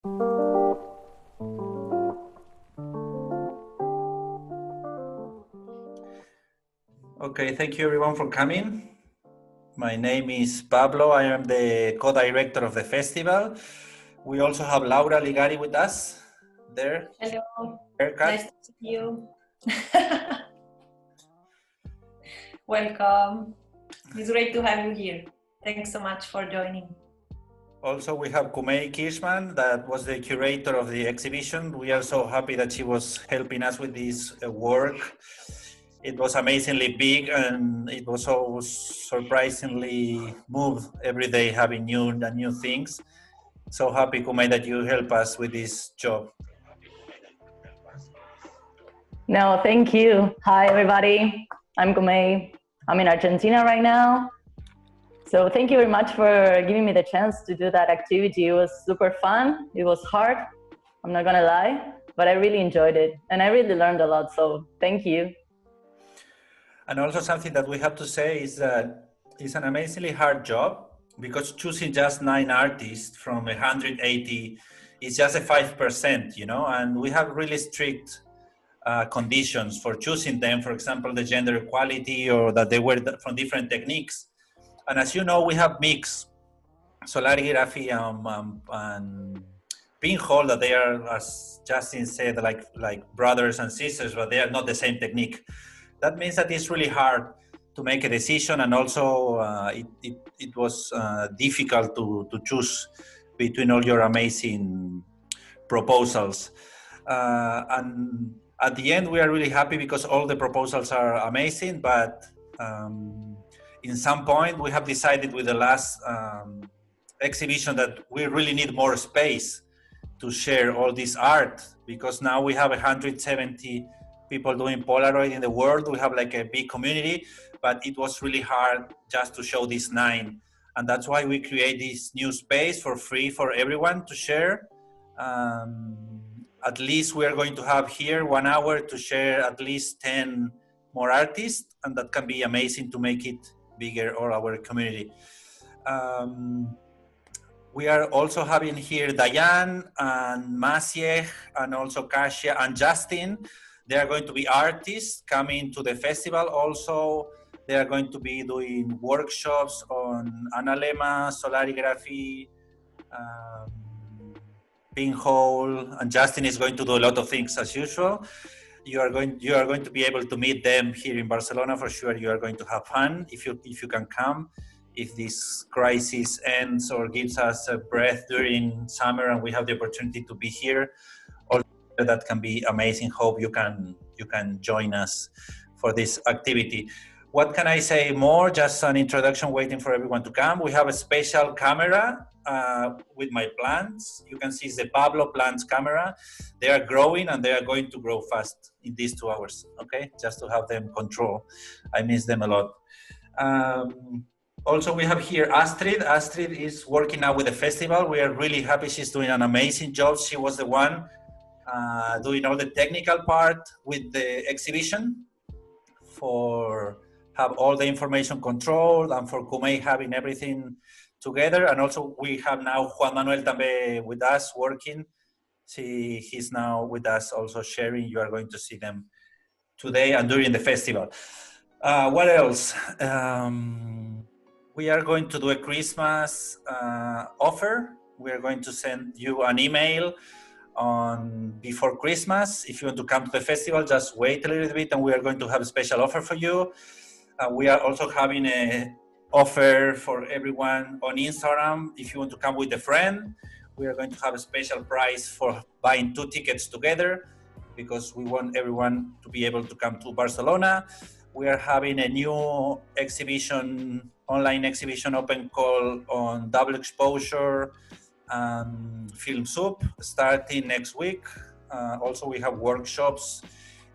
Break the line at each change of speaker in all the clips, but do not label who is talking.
Okay, thank you everyone for coming. My name is Pablo. I am the co-director of the festival. We also have Laura Ligari with us there.
Hello,
Haircut.
nice to see you. Welcome. It's great to have you here. Thanks so much for joining.
Also, we have Kumei Kirschman, that was the curator of the exhibition. We are so happy that she was helping us with this work. It was amazingly big and it was so surprisingly moved every day, having new things. So happy, Kumei, that you help us with this job.
No, thank you. Hi, everybody. I'm Kumei. I'm in Argentina right now. So thank you very much for giving me the chance to do that activity. It was super fun. It was hard. I'm not gonna lie, but I really enjoyed it and I really learned a lot. So thank you.
And also something that we have to say is that it's an amazingly hard job, because choosing just 9 artists from 180 is just a 5%, you know, and we have really strict conditions for choosing them. For example, the gender equality, or that they were from different techniques. And as you know, we have mixed solarigraphy and pinhole, that they are, as Justin said, like brothers and sisters, but they are not the same technique. That means that it's really hard to make a decision, and also it was difficult to choose between all your amazing proposals. And at the end, we are really happy because all the proposals are amazing, but in some point we have decided with the last exhibition that we really need more space to share all this art, because now we have 170 people doing Polaroid in the world. We have like a big community, but it was really hard just to show these 9. And that's why we create this new space for free for everyone to share. At least we are going to have here 1 hour to share at least 10 more artists, and that can be amazing to make it bigger, or our community. We are also having here Diane and Maciej and also Kasia and Justin. They are going to be artists coming to the festival. Also, they are going to be doing workshops on analema, solarigraphy, pinhole, and Justin is going to do a lot of things as usual. You are going to be able to meet them here in Barcelona for sure. You are going to have fun if you can come. If this crisis ends or gives us a breath during summer and we have the opportunity to be here, that can be amazing. Hope you can join us for this activity. What can I say more? Just an introduction waiting for everyone to come. We have a special camera with my plants. You can see it's the Pablo plants camera. They are growing and they are going to grow fast in these 2 hours, okay? Just to have them control. I miss them a lot. Also, we have here Astrid. Astrid is working now with the festival. We are really happy. She's doing an amazing job. She was the one doing all the technical part with the exhibition, for have all the information controlled, and for Kumei having everything together. And also we have now Juan Manuel Tambe with us working. He's now with us also sharing. You are going to see them today and during the festival. What else? We are going to do a Christmas offer. We are going to send you an email before Christmas. If you want to come to the festival, just wait a little bit and we are going to have a special offer for you. We are also having an offer for everyone on Instagram. If you want to come with a friend, we are going to have a special price for buying 2 tickets together, because we want everyone to be able to come to Barcelona. We are having a new exhibition, online exhibition open call on double exposure film soup starting next week. Also, we have workshops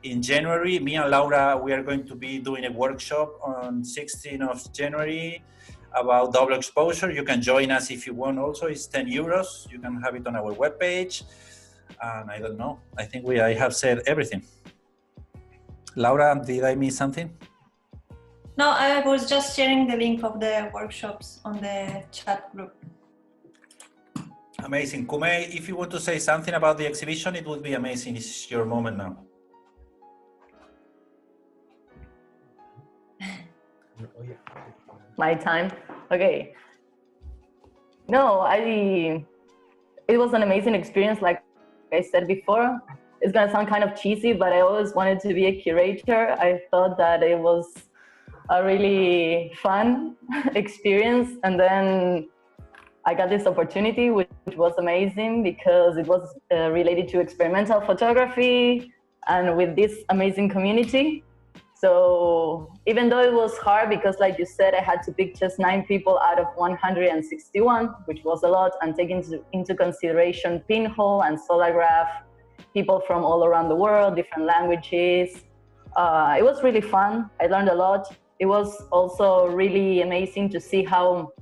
in January. Me and Laura, we are going to be doing a workshop on 16th of January about double exposure. You can join us if you want also. It's 10 euros. You can have it on our webpage. And I don't know, I think I have said everything. Laura, did I miss something?
No, I was just sharing the link of the workshops on the chat group.
Amazing. Kume, if you want to say something about the exhibition, it would be amazing. It's your moment now.
My time? Okay. No, it was an amazing experience. Like I said before, it's gonna sound kind of cheesy, but I always wanted to be a curator. I thought that it was a really fun experience. And then I got this opportunity, which was amazing because it was related to experimental photography and with this amazing community. So even though it was hard, because like you said, I had to pick just 9 people out of 161, which was a lot, and take into consideration Pinhole and Solagraph, people from all around the world, different languages. It was really fun. I learned a lot. It was also really amazing to see how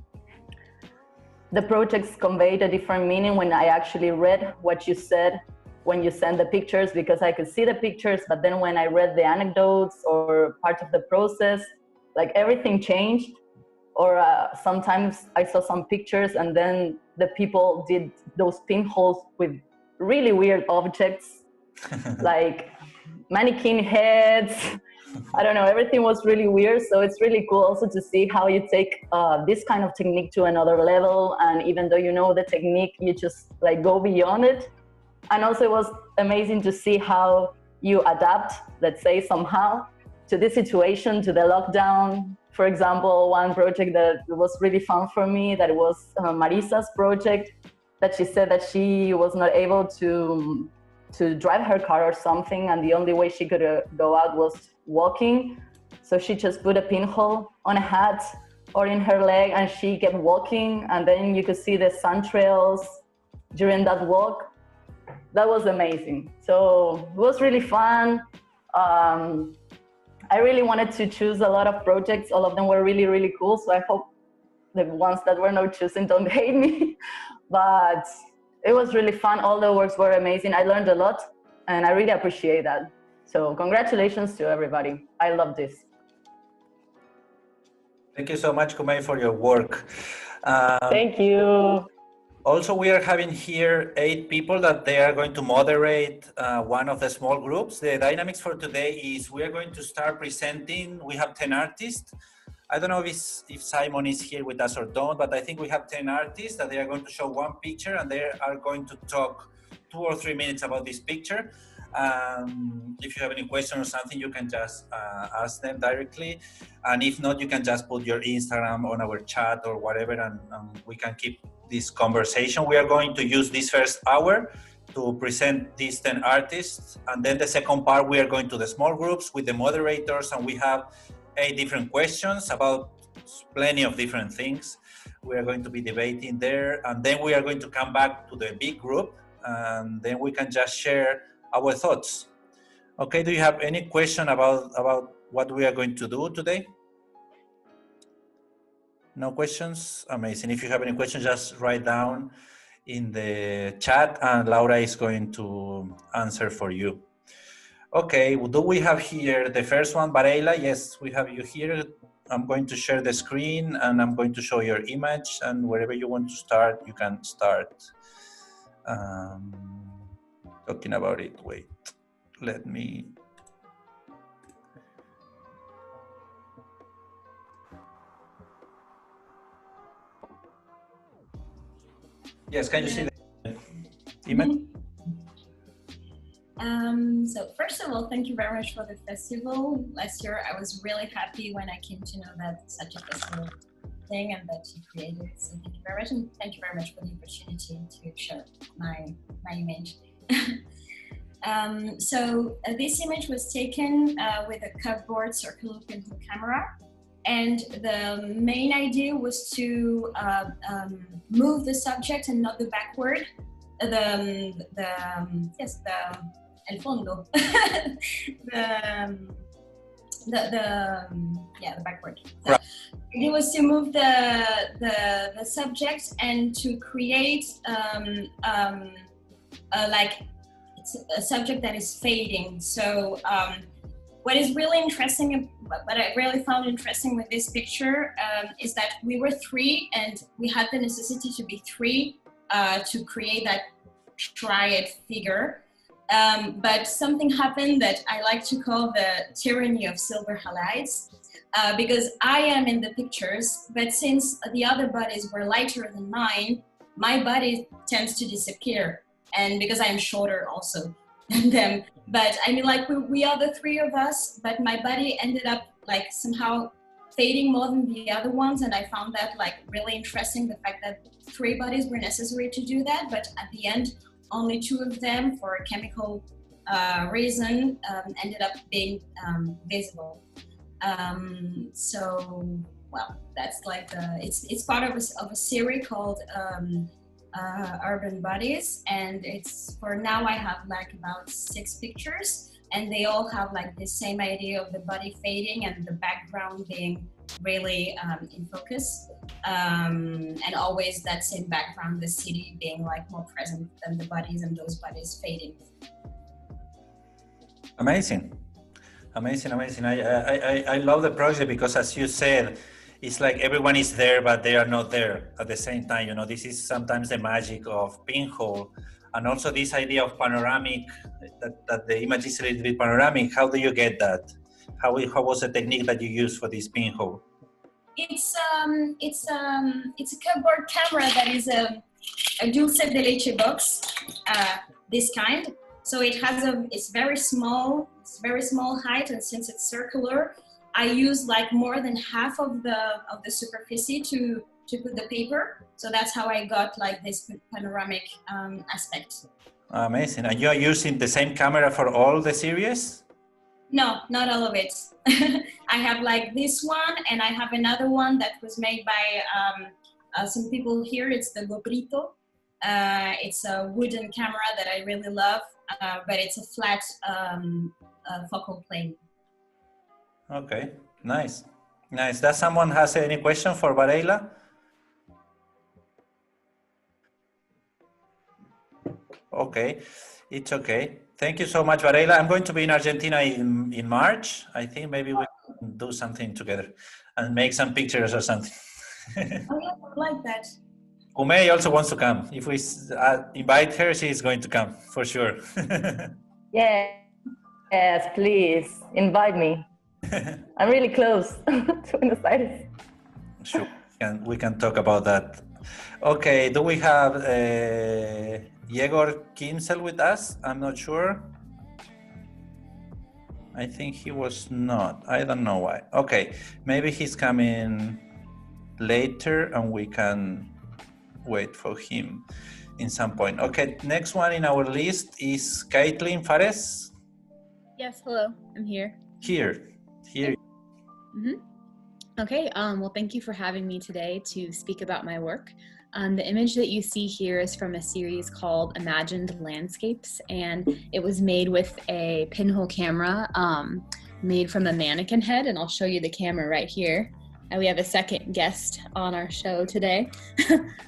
the projects conveyed a different meaning when I actually read what you said when you sent the pictures, because I could see the pictures, but then when I read the anecdotes or part of the process, like everything changed. Or sometimes I saw some pictures and then the people did those pinholes with really weird objects, like mannequin heads. I don't know, everything was really weird. So it's really cool also to see how you take this kind of technique to another level. And even though you know the technique, you just like go beyond it. And also it was amazing to see how you adapt, let's say somehow, to this situation, to the lockdown. For example, one project that was really fun for me, that was Marisa's project, that she said that she was not able to drive her car or something, and the only way she could go out was walking. So she just put a pinhole on a hat or in her leg, and she kept walking, and then you could see the sun trails during that walk. That was amazing. So it was really fun. I really wanted to choose a lot of projects. All of them were really, really cool. So I hope the ones that were not chosen don't hate me. But it was really fun. All the works were amazing. I learned a lot and I really appreciate that. So congratulations to everybody. I love this.
Thank you so much, Kume, for your work.
Thank you.
Also, we are having here 8 people that they are going to moderate one of the small groups. The dynamics for today is we are going to start presenting. We have 10 artists. I don't know if Simon is here with us or don't, but I think we have 10 artists that they are going to show one picture and they are going to talk 2 or 3 minutes about this picture. If you have any question or something, you can just ask them directly. And if not, you can just put your Instagram on our chat or whatever, and we can keep this conversation. We are going to use this first hour to present these 10 artists. And then the second part, we are going to the small groups with the moderators, and we have 8 different questions about plenty of different things. We are going to be debating there. And then we are going to come back to the big group, and then we can just share our thoughts. Okay, do you have any question about what we are going to do today? No questions? Amazing. If you have any questions, just write down in the chat and Laura is going to answer for you. Okay, well, do we have here the first one, Varela? Yes, we have you here. I'm going to share the screen and I'm going to show your image, and wherever you want to start, you can start talking about it. Wait, let me. Yes, can you see the image?
So first of all, thank you very much for the festival. Last year, I was really happy when I came to know that such a festival thing and that you created it. So thank you very much, and thank you very much for the opportunity to share my image. This image was taken with a cupboard circular pinhole camera. And the main idea was to move the subject and not the backward. El fondo. the backward. So it was to move the subject and to create like it's a subject that is fading. So what is really interesting, what I really found interesting with this picture is that we were 3 and we had the necessity to be 3 to create that triad figure. But something happened that I like to call the tyranny of silver halides, because I am in the pictures, but since the other bodies were lighter than mine, my body tends to disappear. And because I'm shorter also than them. But I mean, like we are the three of us, but my body ended up like somehow fading more than the other ones. And I found that like really interesting, the fact that 3 bodies were necessary to do that. But at the end, only 2 of them, for a chemical reason, ended up being visible. So, well, that's like it's part of a series called Urban Bodies, and it's for now I have like about 6 pictures, and they all have like the same idea of the body fading and the background being really in focus, and always that same background, the city being like more present than the bodies, and those bodies fading.
Amazing, amazing, amazing. I love the project because, as you said, it's like everyone is there, but they are not there at the same time. You know, this is sometimes the magic of Pinhole, and also this idea of panoramic, that the image is a little bit panoramic. How do you get that? How was the technique that you used for this Pinhole?
It's a cardboard camera that is a dulce de leche box, this kind. So it has it's very small height, and since it's circular, I use like more than half of the superficie to put the paper. So that's how I got like this panoramic aspect.
Amazing. And you are using the same camera for all the series?
No, not all of it. I have like this one, and I have another one that was made by some people here. It's the Gobrito. It's a wooden camera that I really love, but it's a flat focal plane.
Okay, nice, nice. Does someone has any question for Varela? Okay, it's okay. Thank you so much, Varela. I'm going to be in Argentina in March. I think maybe we can do something together and make some pictures or something.
Oh yeah, I like that.
Umei also wants to come. If we invite her, she is going to come for sure.
Yes, please invite me. I'm really close to Buenos Aires.
Sure, we can talk about that. Okay, do we have Yegor Kimsel with us? I'm not sure. I think he was not. I don't know why. Okay, maybe he's coming later and we can wait for him in some point. Okay, next one in our list is Caitlin Fares.
Yes, hello, I'm here.
Here.
Mm-hmm. Okay, well, thank you for having me today to speak about my work. The image that you see here is from a series called Imagined Landscapes, and it was made with a pinhole camera made from a mannequin head, and I'll show you the camera right here. And we have a second guest on our show today.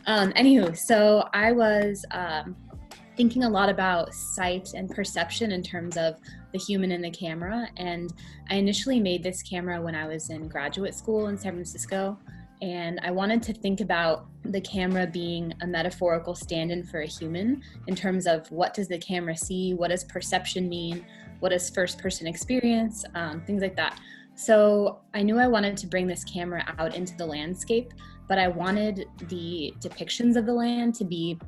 Anywho, so I was thinking a lot about sight and perception in terms of the human in the camera, and I initially made this camera when I was in graduate school in San Francisco, and I wanted to think about the camera being a metaphorical stand-in for a human in terms of what does the camera see, what does perception mean, what does first-person experience, things like that. So I knew I wanted to bring this camera out into the landscape, but I wanted the depictions of the land to be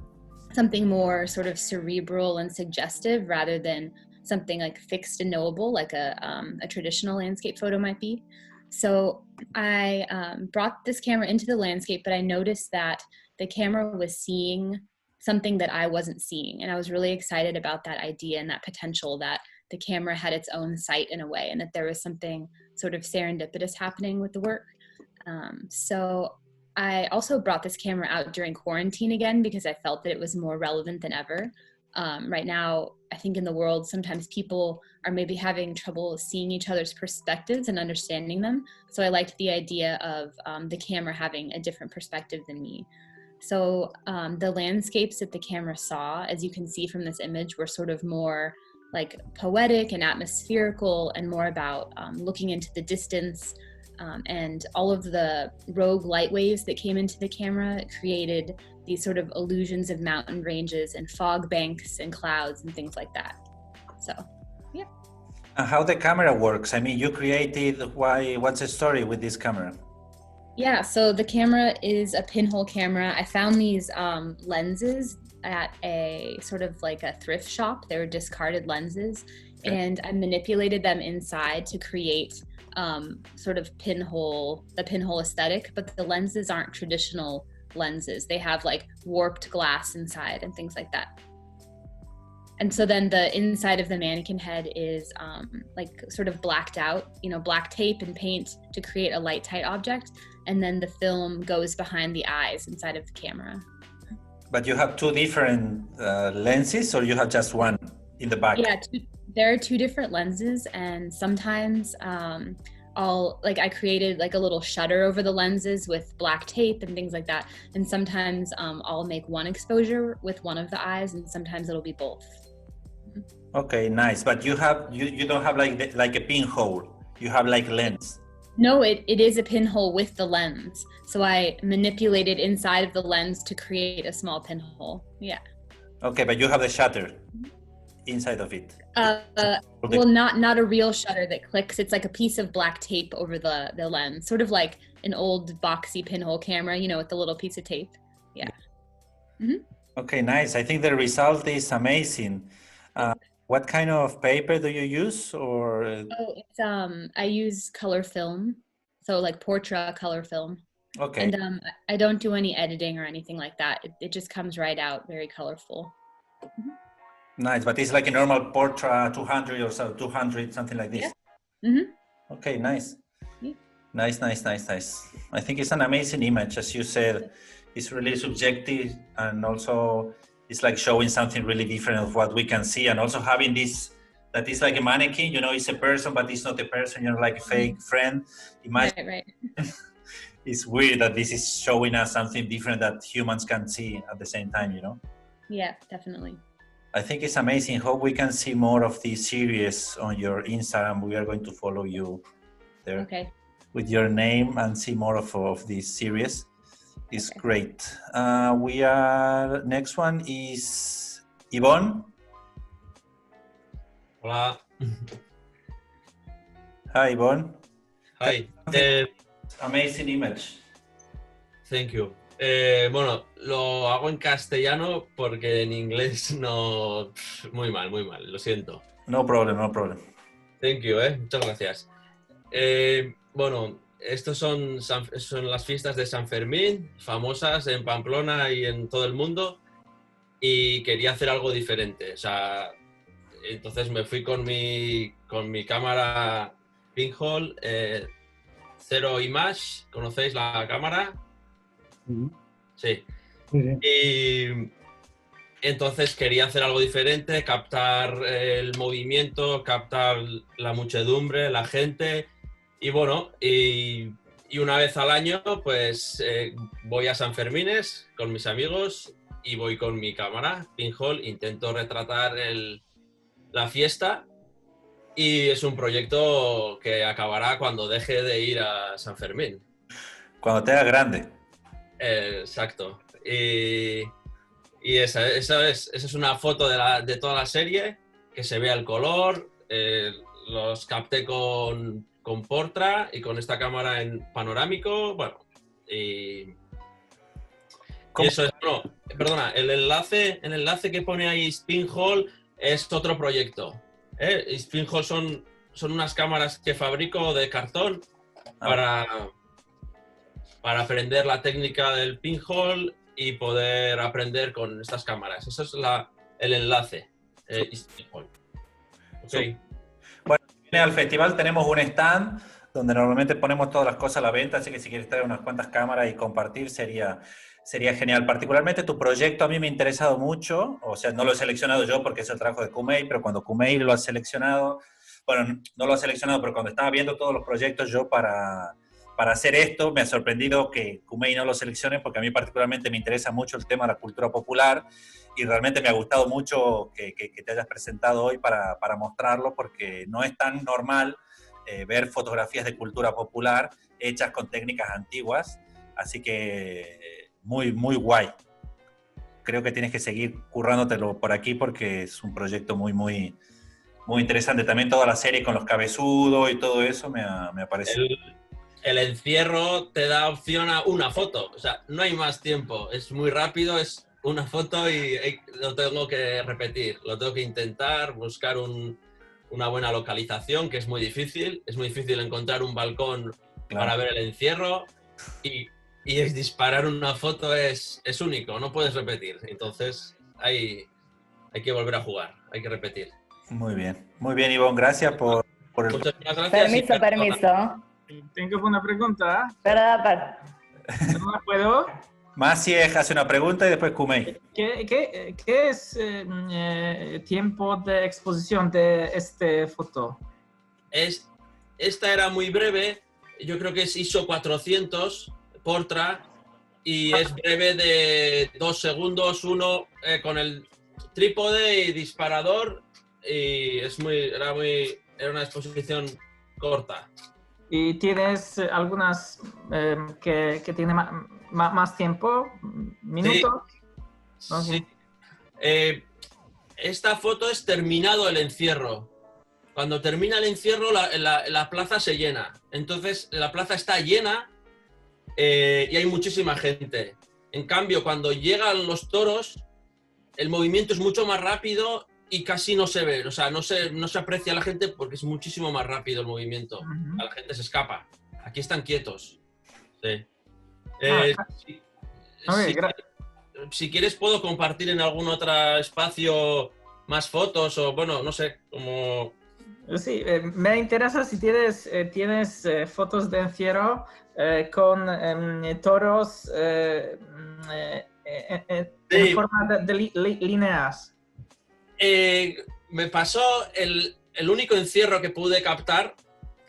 something more sort of cerebral and suggestive rather than something like fixed and knowable like a traditional landscape photo might be. So I brought this camera into the landscape, but I noticed that the camera was seeing something that I wasn't seeing. And I was really excited about that idea and that potential that the camera had its own sight in a way, and that there was something sort of serendipitous happening with the work. So I also brought this camera out during quarantine again because I felt that it was more relevant than ever. Right now, I think in the world, sometimes people are maybe having trouble seeing each other's perspectives and understanding them. So I liked the idea of the camera having a different perspective than me. So the landscapes that the camera saw, as you can see from this image, were sort of more like poetic and atmospherical and more about looking into the distance, and all of the rogue light waves that came into the camera created these sort of illusions of mountain ranges and fog banks and clouds and things like that. So, yeah.
And how the camera works? I mean, you created, what's the story with this camera?
Yeah, so the camera is a pinhole camera. I found these lenses at a sort of like a thrift shop. They were discarded lenses, and I manipulated them inside to create sort of the pinhole aesthetic, but the lenses aren't traditional lenses. They have like warped glass inside and things like that. And so then the inside of the mannequin head is like sort of blacked out, black tape and paint to create a light tight object. And then the film goes behind the eyes inside of the camera. But you have two different lenses, or you have just one in the back? Yeah, there are two different lenses, and sometimes I created like a little shutter over the lenses with black tape and things like that. And sometimes I'll make one exposure with one of the eyes, and sometimes it'll be both.
Okay, nice. But you don't have like a pinhole. You have like lens.
No, it is a pinhole with the lens. So I manipulated inside of the lens to create a small pinhole. Yeah. Okay, but you have the shutter inside of it. Well, not a real shutter that clicks. It's like a piece of black tape over the lens, sort of like an old boxy pinhole camera, with the little piece of tape. Yeah. Mm-hmm. Okay, nice. I think the result is amazing. What kind of paper do you use, or? Oh, it's I use color film, so like Portra color film. Okay. And I don't do any editing or anything like that. It just comes right out, very colorful. Mm-hmm. Nice, but it's like a normal Portra 200 or so, 200, something like this. Yeah. Mm-hmm. Okay, nice. Yeah. Nice. I think it's an amazing image, as you said. It's really subjective, and also it's like showing something really different of what we can see, and also having this, that is like a mannequin, it's a person, but it's not a person, like a fake friend. Imagine. Right. It's weird that this is showing us something different that humans can see at the same time, Yeah, definitely. I think it's amazing. Hope we can see more of these series on your Instagram. We are going to follow you there. Okay. With your name and see more of this series. It's okay. Great. Next one is Yvonne.
Hola.
Hi, Yvonne.
Hi.
Amazing image.
Thank you. Bueno, lo hago en castellano porque en inglés no... Muy mal, lo siento.
No problem.
Thank you, muchas gracias. Bueno, estos son las fiestas de San Fermín, famosas en Pamplona y en todo el mundo, y quería hacer algo diferente. O sea, entonces me fui con mi cámara Pinhole, Zero Image. ¿Conocéis la cámara? Sí. Y entonces quería hacer algo diferente, captar el movimiento, captar la muchedumbre, la gente. Y bueno, y una vez al año pues voy a San Fermines con mis amigos y voy con mi cámara Pinhole, intento retratar la fiesta, y es un proyecto que acabará cuando deje de ir a San Fermín.
Cuando te hagas grande.
Exacto. Y esa es una foto de toda la serie, que se vea el color. Los capté con Portra y con esta cámara en panorámico. Bueno, y eso es. No, perdona, el enlace que pone ahí Pinhole es otro proyecto. Pinhole son unas cámaras que fabrico de cartón para aprender la técnica del pinhole y poder aprender con estas cámaras. Eso es el enlace. Okay.
Bueno, al festival tenemos un stand donde normalmente ponemos todas las cosas a la venta, así que si quieres traer unas cuantas cámaras y compartir sería genial. Particularmente tu proyecto a mí me ha interesado mucho, o sea, no lo he seleccionado yo porque es el trabajo de Kumei, pero cuando Kumei lo ha seleccionado, bueno, no lo ha seleccionado, pero cuando estaba viendo todos los proyectos yo para hacer esto, me ha sorprendido que Kumei no lo seleccione, porque a mí particularmente me interesa mucho el tema de la cultura popular, y realmente me ha gustado mucho que te hayas presentado hoy para mostrarlo, porque no es tan normal ver fotografías de cultura popular hechas con técnicas antiguas, así que muy, muy guay. Creo que tienes que seguir currándotelo por aquí porque es un proyecto muy, muy, muy interesante. También toda la serie con los cabezudos y todo eso me ha parecido.
El encierro te da opción a una foto, o sea, no hay más tiempo, es muy rápido, es una foto y lo tengo que repetir, lo tengo que intentar, buscar una buena localización, que es muy difícil encontrar un balcón para ver el encierro y disparar una foto es único, no puedes repetir, entonces hay que volver a jugar, hay que repetir.
Muy bien, Ivonne, gracias por el...
Muchas gracias.
Permiso, permiso.
Tengo una pregunta.
Perdón.
¿No la puedo?
Maciej hace una pregunta y después Kumei.
¿Qué es tiempo de exposición de esta foto?
Esta era muy breve, yo creo que es ISO 400 Portra y es breve de 2 segundos, uno con el trípode y disparador y era una exposición corta.
¿Y tienes algunas que tiene más tiempo? ¿Minutos?
Sí.
Okay.
Sí. Esta foto es terminado el encierro. Cuando termina el encierro, la plaza se llena. Entonces, la plaza está llena y hay muchísima gente. En cambio, cuando llegan los toros, el movimiento es mucho más rápido y casi no se ve. O sea, no se aprecia a la gente porque es muchísimo más rápido el movimiento. La gente se escapa. Aquí están quietos. Sí. Si quieres puedo compartir en algún otro espacio más fotos o bueno, no sé, como...
Sí, me interesa si tienes fotos de encierro con toros en forma de líneas.
Me pasó el único encierro que pude captar,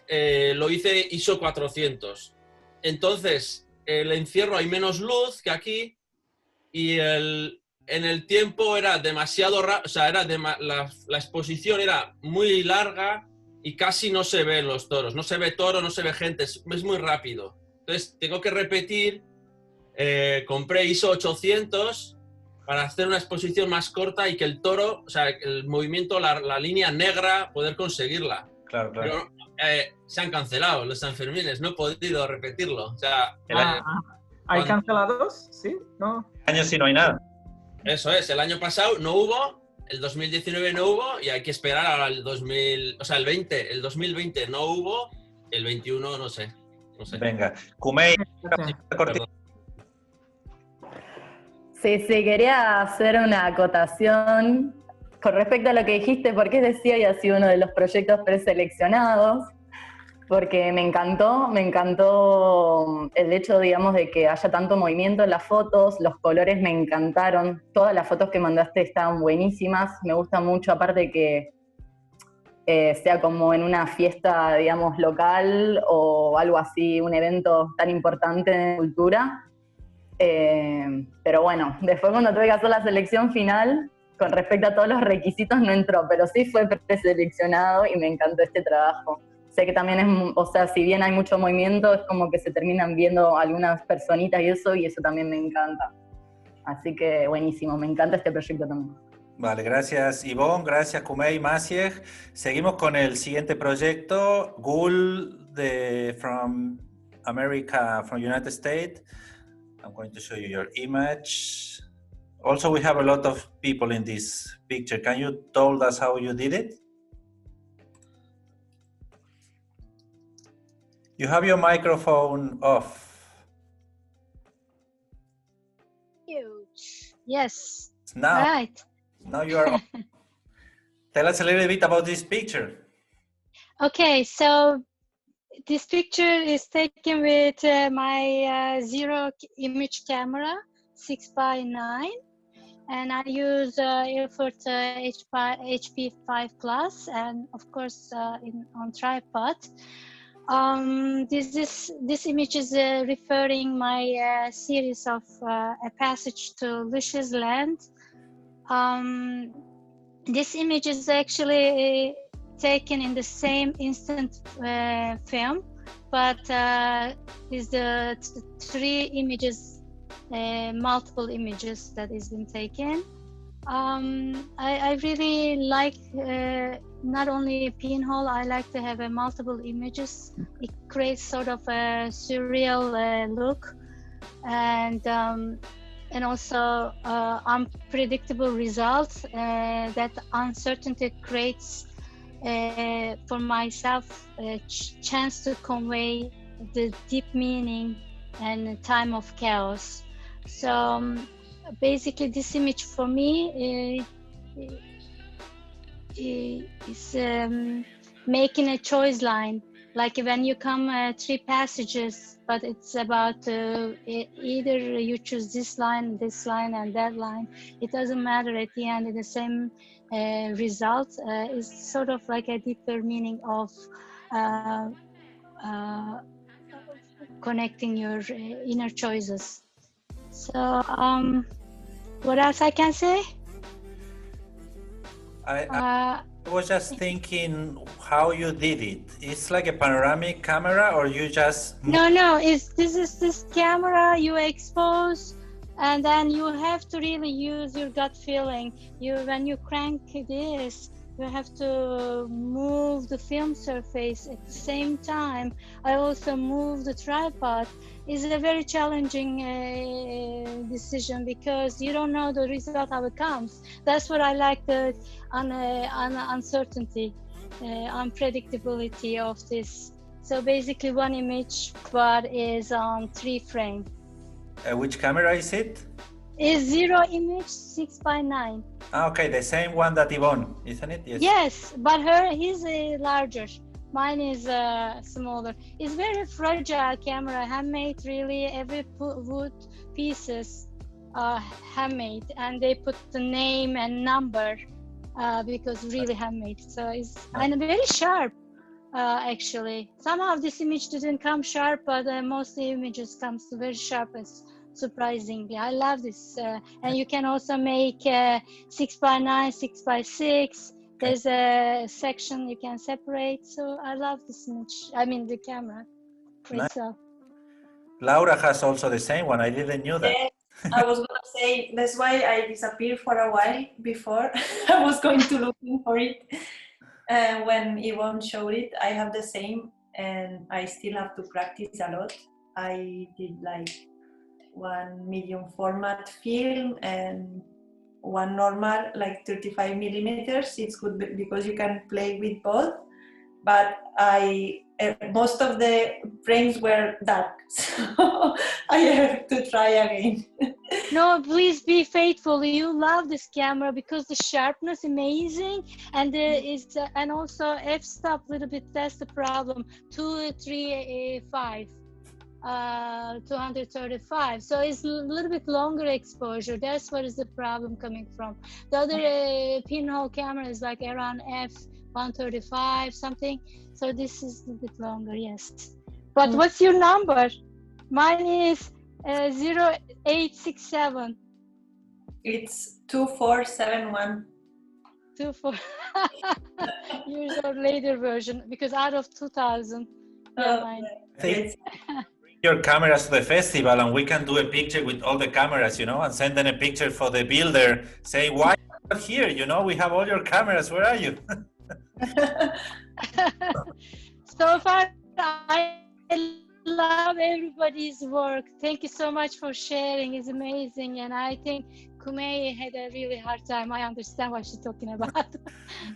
lo hice ISO 400. Entonces, el encierro hay menos luz que aquí y en el tiempo era demasiado rápido, o sea, la exposición era muy larga y casi no se ven los toros. No se ve toro, no se ve gente, es muy rápido. Entonces, tengo que repetir. Compré ISO 800 para hacer una exposición más corta y que el toro, o sea, el movimiento, la línea negra, poder conseguirla.
Claro.
Pero se han cancelado los Sanfermines, no he podido repetirlo. O sea,
¿Hay cancelados? ¿Sí? ¿No?
Este año sí no hay nada.
Eso es, el año pasado no hubo, el 2019 no hubo y hay que esperar ahora el 2020 no hubo, el 21 no sé.
Venga, Kumei,
Sí, quería hacer una acotación con respecto a lo que dijiste, porque decía y ha sido uno de los proyectos preseleccionados, porque me encantó el hecho, digamos, de que haya tanto movimiento en las fotos, los colores me encantaron, todas las fotos que mandaste estaban buenísimas, me gusta mucho, aparte que sea como en una fiesta, digamos, local o algo así, un evento tan importante de cultura. Pero bueno, después cuando tuve que hacer la selección final, con respecto a todos los requisitos no entró, pero sí fue preseleccionado y me encantó este trabajo. Sé que también es, o sea, si bien hay mucho movimiento, es como que se terminan viendo algunas personitas y eso también me encanta. Así que buenísimo, me encanta este proyecto también.
Vale, gracias Ivonne, gracias Kumei, Maciej. Seguimos con el siguiente proyecto, Gul from America, from United States. I'm going to show you your image. Also, we have a lot of people in this picture. Can you tell us how you did it? You have your microphone off.
Huge. Yes.
Now,
Right.
Now you are on. Tell us a little bit about this picture.
Okay, so this picture is taken with my zero image camera, 6x9, and I use Ilford HP5 Plus, and of course on tripod. This image is referring my series of A Passage to Lucia's Land. This image is actually taken in the same instant film, but is the three images, multiple images that has been taken. I really like not only a pinhole, I like to have multiple images. It creates sort of a surreal look, and also unpredictable results. That uncertainty creates for myself a chance to convey the deep meaning and time of chaos. So basically this image for me is making a choice line, like when you come three passages, but it's about either you choose this line and that line. It doesn't matter at the end, the same result is sort of like a deeper meaning of connecting your inner choices. So what else I can say?
I was just thinking how you did it. It's like a panoramic camera, or you just...
No, this camera you expose, and then you have to really use your gut feeling. When you crank this, you have to move the film surface at the same time. I also move the tripod. It's a very challenging decision because you don't know the result how it comes. That's what I like, the uncertainty, unpredictability of this. So basically one image, but is on 3 frame.
Which camera is it?
Is 0 image 6x9.
Okay, the same one that Yvonne, isn't it?
Yes, but his larger. Mine is smaller. It's very fragile camera, handmade really. Every wood pieces are handmade, and they put the name and number because really handmade. So it's and very sharp actually. Somehow this image didn't come sharp, but most images comes very sharp. Surprisingly, I love this, and you can also make 6x9, 6x6. There's a section you can separate, so I love this image. I mean the camera for itself.
Laura has also the same one. I didn't know that.
Yeah, I was gonna say that's why I disappeared for a while before. I was going to look for it, and when Yvonne showed it, I have the same, and I still have to practice a lot. I did like 1 medium format film and one normal, like 35 millimeters. It's good because you can play with both, but most of the frames were dark, so I have to try again.
No, please be faithful. You love this camera because the sharpness amazing, and and also f-stop little bit. That's the problem. 235. 235, so it's a little bit longer exposure. That's what is the problem coming from. The other pinhole camera is like around f135 something, so this is a bit longer, yes. But what's your number? Mine is 0867.
It's 2471.
24 years old later version, because out of 2000.
Yes. Your cameras to the festival, and we can do a picture with all the cameras, and send them a picture for the builder saying, why are you not here? We have all your cameras. Where are you?
So far, I love everybody's work. Thank you so much for sharing. It's amazing. And I think Kumei had a really hard time. I understand what she's talking about.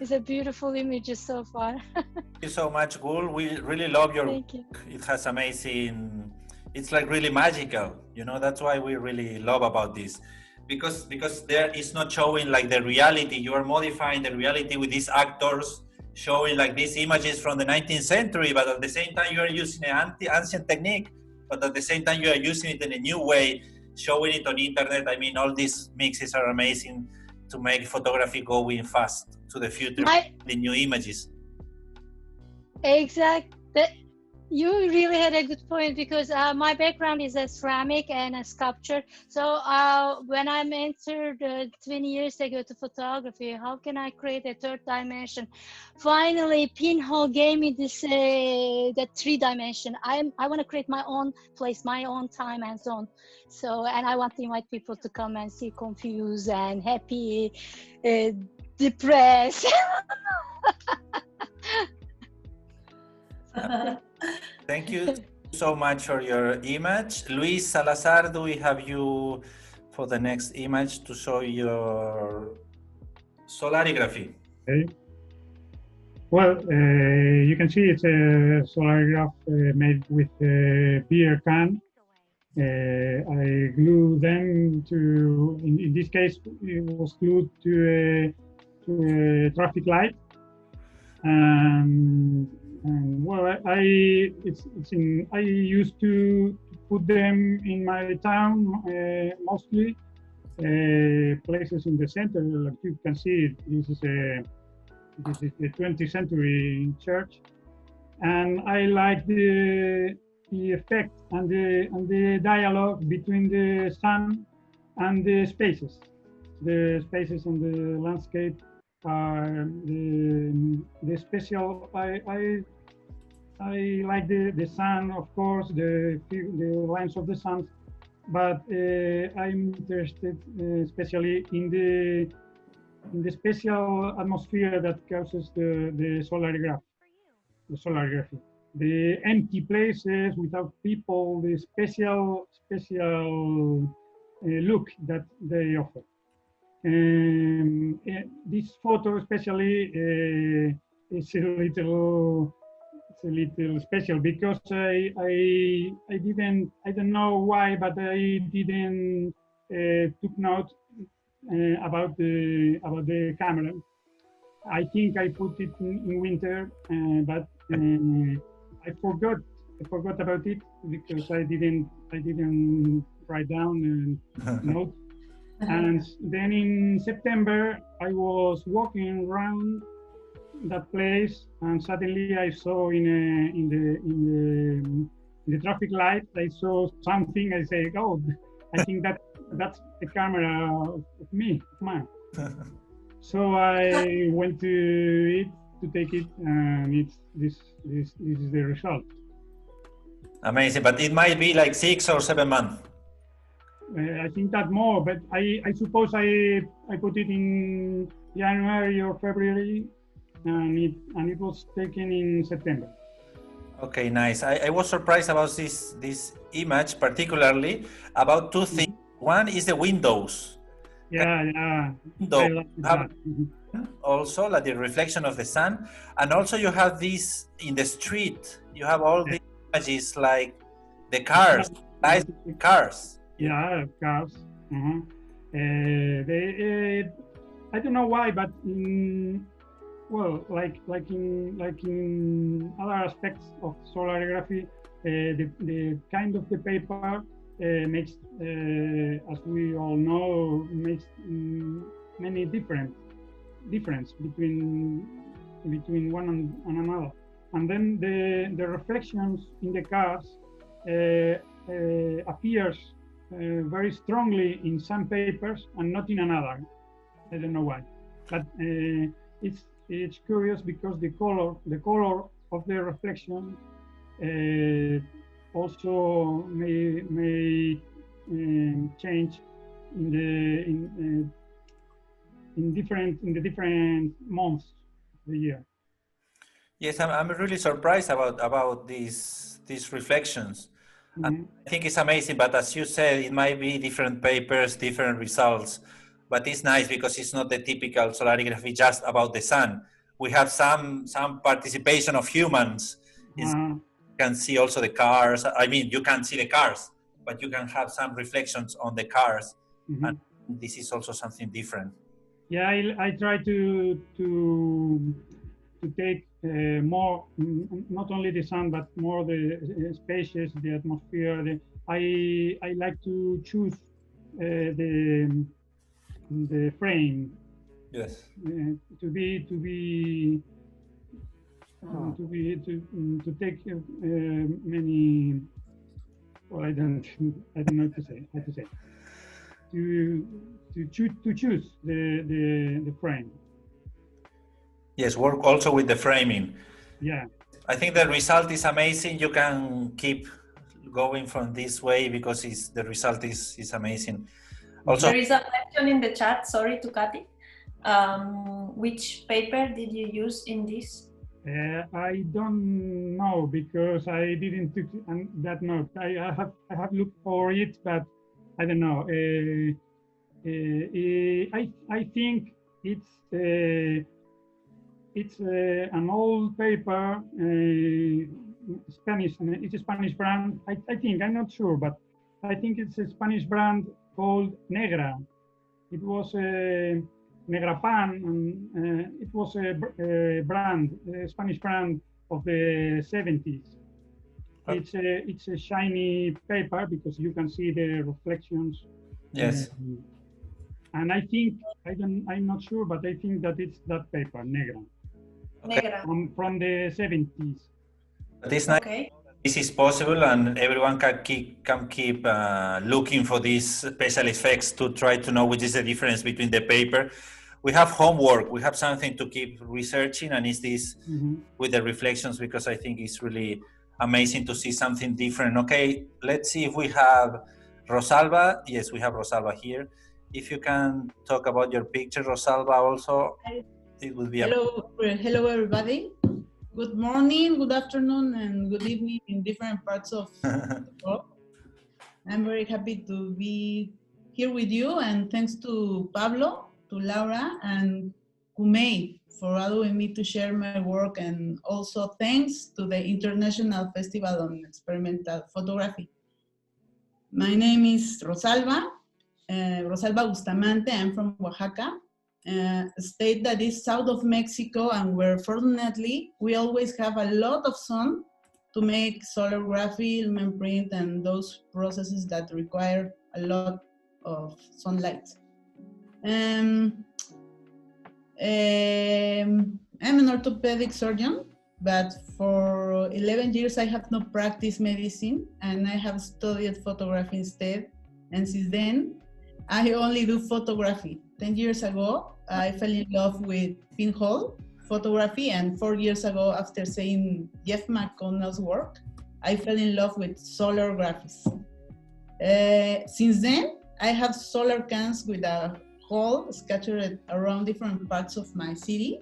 It's a beautiful image so far.
Thank you so much, Gul. We really love your work. It has amazing, it's like really magical. That's why we really love about this. Because there is not showing like the reality. You are modifying the reality with these actors, showing like these images from the 19th century, but at the same time you are using an ancient technique, but at the same time you are using it in a new way, showing it on internet. I mean, all these mixes are amazing to make photography going fast to the future, the new images.
Exactly. You really had a good point because my background is a ceramic and a sculpture. So when I entered 20 years ago to photography, how can I create a third dimension? Finally, Pinhole gave me this that 3 dimension. I want to create my own place, my own time and zone. So, and I want to invite people to come and see confused and happy, depressed.
Thank you so much for your image. Luis Salazar, do we have you for the next image to show your solarigraphy?
Okay. Well, you can see it's a solarograph made with a beer can. I glue them to, in this case, it was glued to a traffic light. And well, I used to put them in my town, mostly places in the center. Like you can see, this is the 20th century church, and I like the effect and the dialogue between the sun and the spaces. The spaces on the landscape are the special. I like the sun, of course, the lines of the sun, but I'm interested especially in the special atmosphere that causes the solarography. The empty places without people, the special look that they offer. This photo especially is a little special because I don't know why, but I didn't took note about the camera. I think I put it in winter, but I forgot about it because I didn't write down a note. And then in September, I was walking around that place, and suddenly I saw in the traffic light, I saw something. I said, "Oh, I think that's the camera of me, mine." So I went to it to take it, and this is the result.
Amazing, but it might be like 6 or 7 months.
I think that more, but I suppose I put it in January or February, and it was taken in September.
Okay, nice. I was surprised about this image, particularly about two things. One is the windows.
Yeah.
Window have also like the reflection of the sun, and also you have this in the street. You have all these images like the cars, nice cars.
Yeah, cars. I don't know why, but like in other aspects of solarography, the kind of the paper makes, as we all know, makes many difference between one and another. And then the reflections in the cars appears very strongly in some papers and not in another. I don't know why, but it's curious because the color of the reflection also may change in the different months of the year.
Yes, I'm really surprised about these reflections. And I think it's amazing, but as you said, it might be different papers, different results. But it's nice because it's not the typical solarography just about the sun. We have some participation of humans. You can see also the cars. I mean, you can't see the cars, but you can have some reflections on the cars. And this is also something different.
Yeah, I try to take more, not only the sun, but more the spaces, the atmosphere. I like to choose the frame.
Yes.
To be to take many. Well, I don't know how to say. To choose the frame.
Yes, work also with the framing.
Yeah.
I think the result is amazing. You can keep going from this way because the result is amazing. Also,
there is a question in the chat. Sorry to cut it. Which paper did you use in this?
I don't know because I didn't took that note. I have looked for it, but I don't know. I think it's an old paper, Spanish. It's a Spanish brand. I think, I'm not sure, but I think it's a Spanish brand called Negra. It was Negrapan, and it was a brand, a Spanish brand of the 70s. It's a shiny paper because you can see the reflections.
Yes.
And I think I'm not sure, but I think that it's that paper, Negra.
Okay.
Negra.
From the 70s.
But it's nice.
Okay.
This is possible, and everyone can keep looking for these special effects to try to know which is the difference between the paper. We have homework. We have something to keep researching, and it's this with the reflections, because I think it's really amazing to see something different. Okay, let's see if we have Rosalba. Yes, we have Rosalba here. If you can talk about your picture, Rosalba, also, it would be.
Hello, everybody. Good morning, good afternoon, and good evening in different parts of the world. I'm very happy to be here with you, and thanks to Pablo, to Laura, and Kumei for allowing me to share my work, and also thanks to the International Festival on Experimental Photography. My name is Rosalba, Rosalba Bustamante. I'm from Oaxaca, a state that is south of Mexico, and where fortunately we always have a lot of sun to make solarography, lumen print, and those processes that require a lot of sunlight. I'm an orthopedic surgeon, but for 11 years I have not practiced medicine, and I have studied photography instead. And since then, I only do photography. 10 years ago, I fell in love with pinhole photography, and 4 years ago, after seeing Jeff McConnell's work, I fell in love with solar graphics. Since then, I have solar cans with a hole scattered around different parts of my city.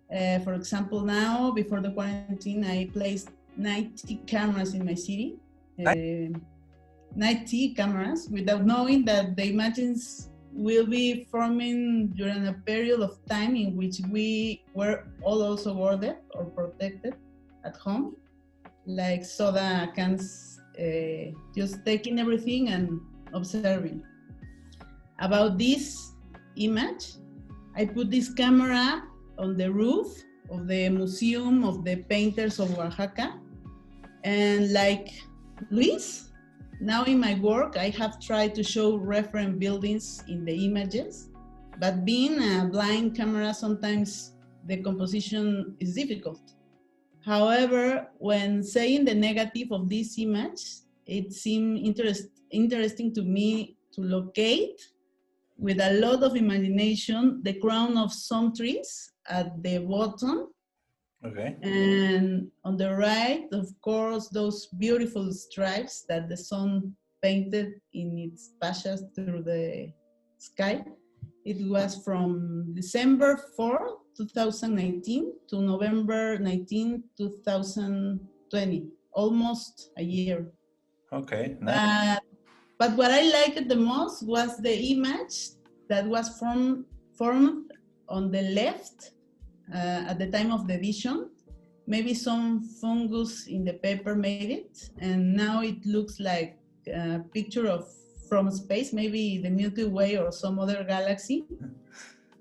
For example, now, before the quarantine, I placed 90 cameras in my city. 90 cameras, without knowing that the images will be forming during a period of time in which we were all also warded or protected at home, like soda cans, just taking everything and observing. About this image, I put this camera on the roof of the Museum of the Painters of Oaxaca, and like Luis, now in my work, I have tried to show reference buildings in the images, but being a blind camera, sometimes the composition is difficult. However, when saying the negative of this image, it seemed interesting to me to locate, with a lot of imagination, the crown of some trees at the bottom.
Okay.
And on the right, of course, those beautiful stripes that the sun painted in its passage through the sky. It was from December 4, 2019 to November 19, 2020, almost a year.
Okay, nice.
But what I liked the most was the image that was formed on the left at the time of the edition. Maybe some fungus in the paper made it, and now it looks like a picture from space, maybe the Milky Way or some other galaxy.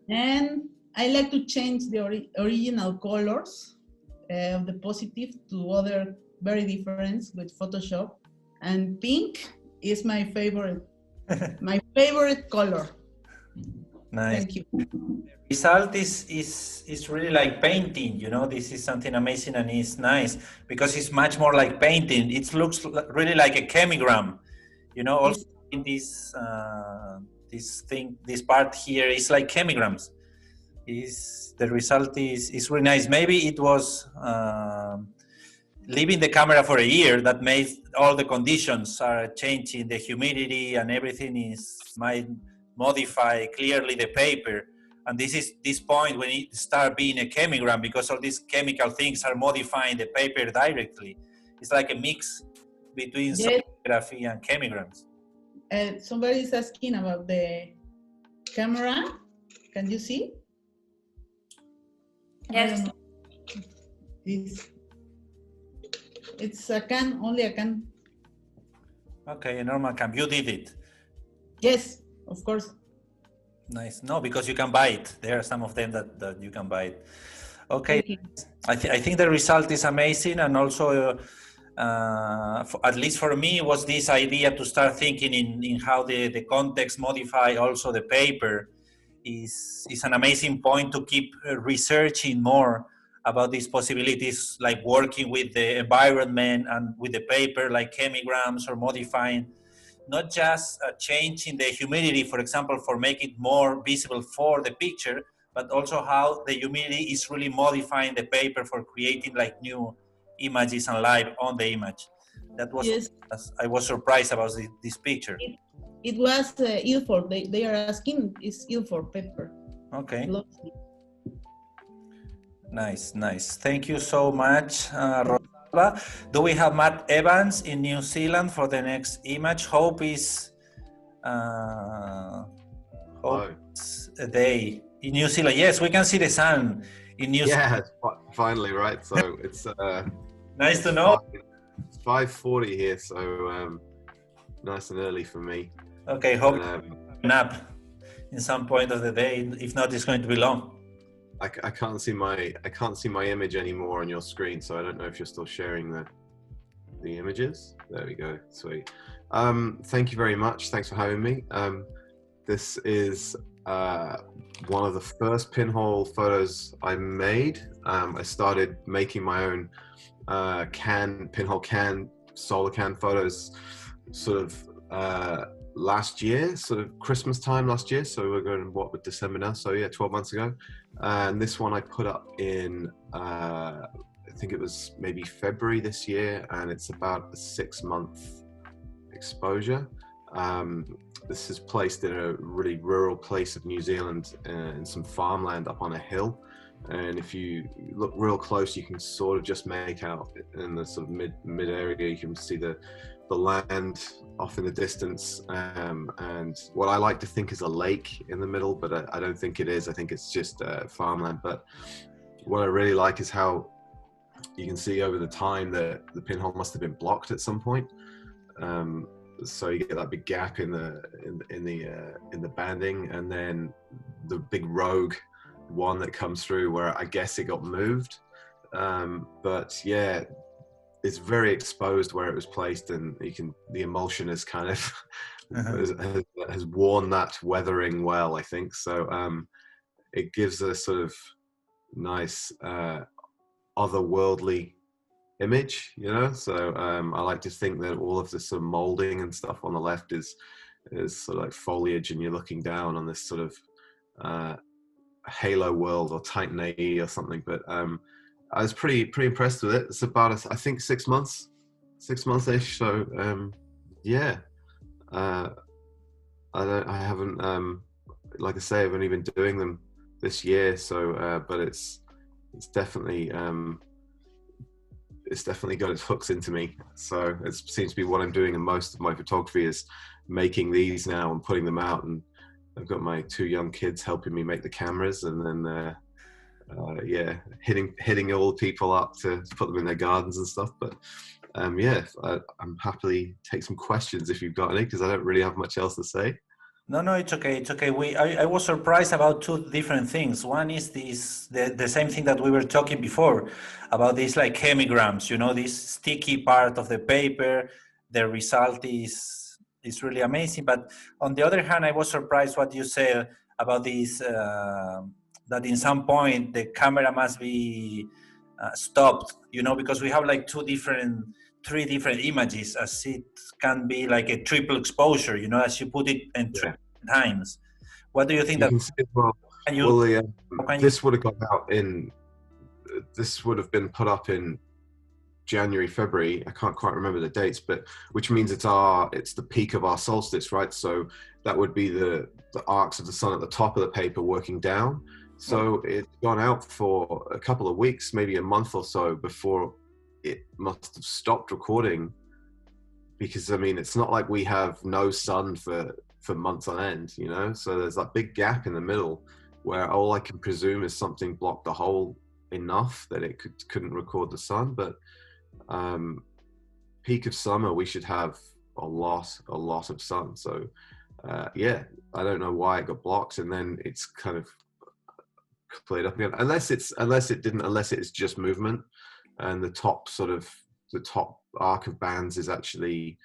And I like to change the original colors of the positive to other very different with Photoshop. And pink is my favorite color.
Nice.
Thank you.
Result is really like painting, you know. This is something amazing, and it's nice because it's much more like painting. It looks really like a chemigram, you know. Also in this this part here is like chemigrams. The result is really nice. Maybe it was leaving the camera for a year that made all the conditions are changing, the humidity and everything might modify clearly the paper. And this is this point when it start being a chemigram, because all these chemical things are modifying the paper directly. It's like a mix between solarigraphy and chemigrams.
Somebody is asking about the camera. Can you see?
Yes.
It's a can, only a can.
Okay, a normal cam. You did it.
Yes, of course.
Nice. No, because you can buy it. There are some of them that you can buy it. Okay. I think the result is amazing. And also, at least for me, was this idea to start thinking in how the context modify also the paper is an amazing point to keep researching more about these possibilities, like working with the environment and with the paper, like chemigrams, or modifying, not just changing the humidity, for example, for make it more visible for the picture, but also how the humidity is really modifying the paper for creating like new images and light on the image. That was, I was surprised about this picture.
It was ill for, they are asking, is ill for paper.
Okay. Nice, nice. Thank you so much, Rosalba. Do we have Matt Evans in New Zealand for the next image? Hope is a day in New Zealand. Yes, we can see the sun in New Zealand.
Yeah, finally, right? So it's
nice to know.
It's 5:40 here, so nice and early for me.
Okay, hope nap in some point of the day. If not, it's going to be long.
I can't see my image anymore on your screen, so I don't know if you're still sharing the images. There we go. Sweet. Thank you very much. Thanks for having me. This is one of the first pinhole photos I made. I started making my own pinhole solar can photos sort of last year, sort of Christmas time last year. So we're going, what, with December now? So yeah, 12 months ago. And this one I put up in, I think it was maybe February this year, and it's about a 6-month exposure. This is placed in a really rural place of New Zealand, in some farmland up on a hill. And if you look real close, you can sort of just make out in the sort of mid area, you can see the land off in the distance, and what I like to think is a lake in the middle, but I don't think it is. I think it's just farmland. But what I really like is how you can see over the time that the pinhole must have been blocked at some point. So you get that big gap in the banding, and then the big rogue one that comes through where I guess it got moved. But yeah, it's very exposed where it was placed, and the emulsion is kind of has worn that weathering well, I think. So it gives a sort of nice otherworldly image, you know. So I like to think that all of the sort of molding and stuff on the left is sort of like foliage, and you're looking down on this sort of halo world, or Titan AE or something. But I was pretty impressed with it. It's about, I think, 6 months-ish. So yeah, I haven't, like I say, I've only been doing them this year. So but it's definitely got its hooks into me. So it seems to be what I'm doing in most of my photography, is making these now and putting them out. And I've got my 2 young kids helping me make the cameras, and then yeah, hitting all the people up to put them in their gardens and stuff. But yeah, I'm happily take some questions if you've got any, because I don't really have much else to say.
No, it's okay. It's okay. I was surprised about 2 different things. One is the same thing that we were talking before about these like chemigrams, you know, this sticky part of the paper. The result is really amazing. But on the other hand, I was surprised what you said about this, that in some point the camera must be stopped, you know, because we have like three different images, as it can be like a triple exposure, you know, as you put it in times. What do you think
You
that
can see, well, this would have gone out in, this would have been put up in January, February. I can't quite remember the dates, but which means it's the peak of our solstice, right? So that would be the arcs of the sun at the top of the paper working down. So it's gone out for a couple of weeks, maybe a month or so before it must have stopped recording. Because I mean, it's not like we have no sun for months on end, you know? So there's that big gap in the middle where all I can presume is something blocked the hole enough that it couldn't record the sun. But peak of summer, we should have a lot of sun. So yeah, I don't know why it got blocked, and then it's kind of cleared up again. Unless it's just movement, and the top arc of bands is actually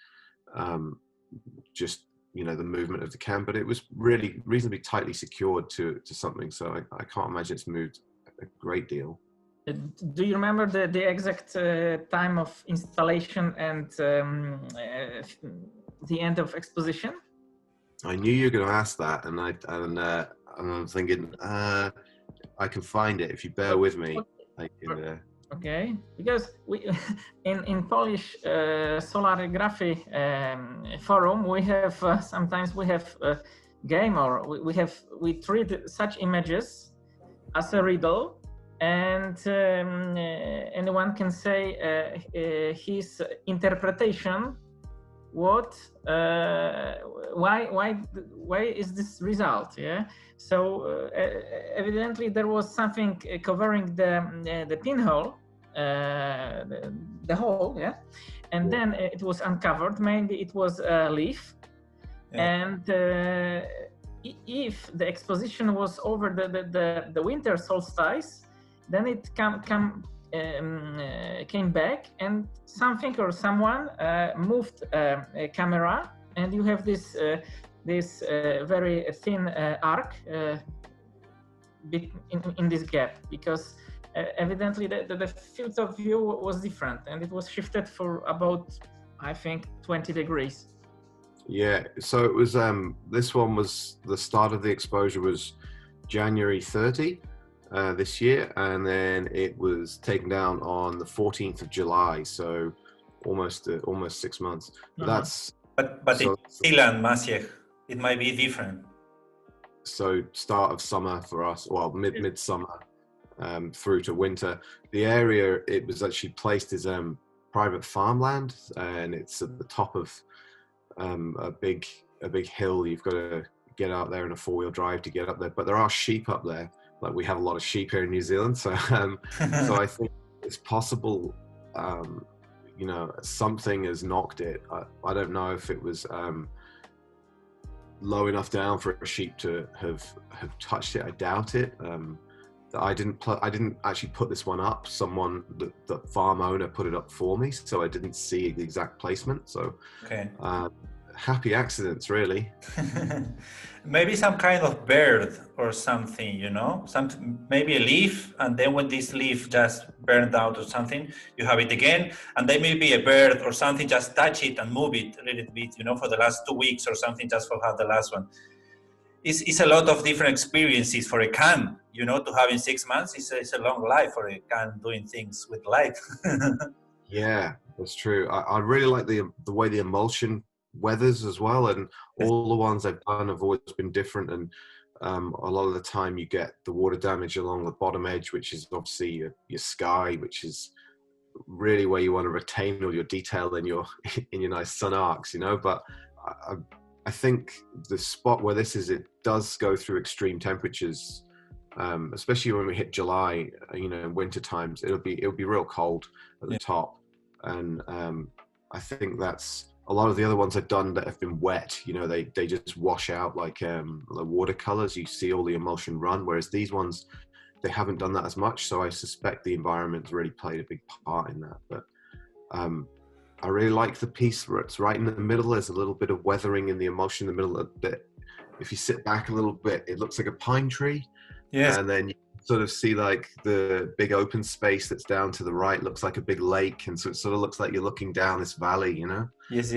just, you know, the movement of the cam. But it was really reasonably tightly secured to something, so I can't imagine it's moved a great deal.
Do you remember the exact time of installation and the end of exposition?
I knew you were going to ask that, and I'm thinking I can find it if you bear with me. I can,
okay, because we in Polish Solarigraphy forum we have sometimes we have a game, or we treat such images as a riddle. And anyone can say his interpretation. Why is this result? Yeah. So evidently there was something covering the pinhole, the hole. Yeah. And then it was uncovered. Maybe it was a leaf. Yeah. And if the exposition was over the winter solstice, then it came back, and something or someone moved a camera, and you have this very thin arc in this gap, because evidently the field of view was different, and it was shifted for about, I think, 20 degrees.
Yeah, so it was this one was the start of the exposure was January 30. This year, and then it was taken down on the 14th of July, so almost 6 months. That's
but so, in Zealand, Maciej, it might be different.
So start of summer for us, well, midsummer through to winter. The area it was actually placed is private farmland, and it's at the top of a big hill. You've got to get out there in a 4-wheel drive to get up there, but there are sheep up there. Like, we have a lot of sheep here in New Zealand, so so I think it's possible, you know, something has knocked it. I don't know if it was low enough down for a sheep to have touched it. I doubt it. I didn't actually put this one up. Someone, the farm owner, put it up for me, so I didn't see the exact placement. So
okay.
Happy accidents, really.
Maybe some kind of bird or something, you know, maybe a leaf, and then when this leaf just burned out or something, you have it again, and then maybe a bird or something just touch it and move it a little bit, you know, for the last 2 weeks or something, just for how the last one. It's a lot of different experiences for a can, you know, to have in 6 months. It's a long life for a can doing things with light.
Yeah, that's true. I really like the way the emulsion weathers as well, and all the ones I've done have always been different, and a lot of the time you get the water damage along the bottom edge, which is obviously your sky, which is really where you want to retain all your detail in your nice sun arcs, you know. But I think the spot where this is, it does go through extreme temperatures, especially when we hit July, you know, in winter times. It'll be real cold at the top, and I think that's a lot of the other ones I've done that have been wet, you know, they just wash out like the watercolors. You see all the emulsion run, whereas these ones, they haven't done that as much. So I suspect the environment's really played a big part in that. But I really like the piece where it's right in the middle. There's a little bit of weathering in the emulsion in the middle that if you sit back a little bit, it looks like a pine tree.
Yes.
And then you sort of see like the big open space that's down to the right looks like a big lake. And so it sort of looks like you're looking down this valley, you know?
Yes.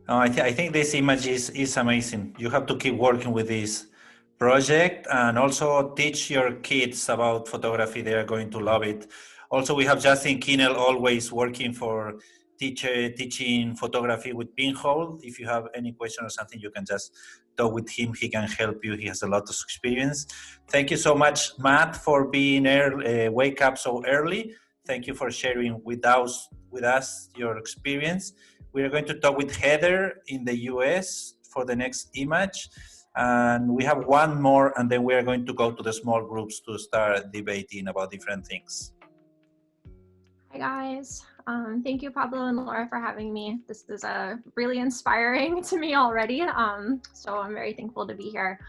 Oh, I think this image is amazing. You have to keep working with this project and also teach your kids about photography. They are going to love it. Also, we have Justin Kinnell always working for teaching photography with Pinhole. If you have any question or something, you can just talk with him. He can help you. He has a lot of experience. Thank you so much, Matt, for being early, wake up so early. Thank you for sharing with us your experience. We are going to talk with Heather in the US for the next image. And we have one more, and then we are going to go to the small groups to start debating about different things.
Hi guys. Thank you, Pablo and Laura, for having me. This is really inspiring to me already. So I'm very thankful to be here.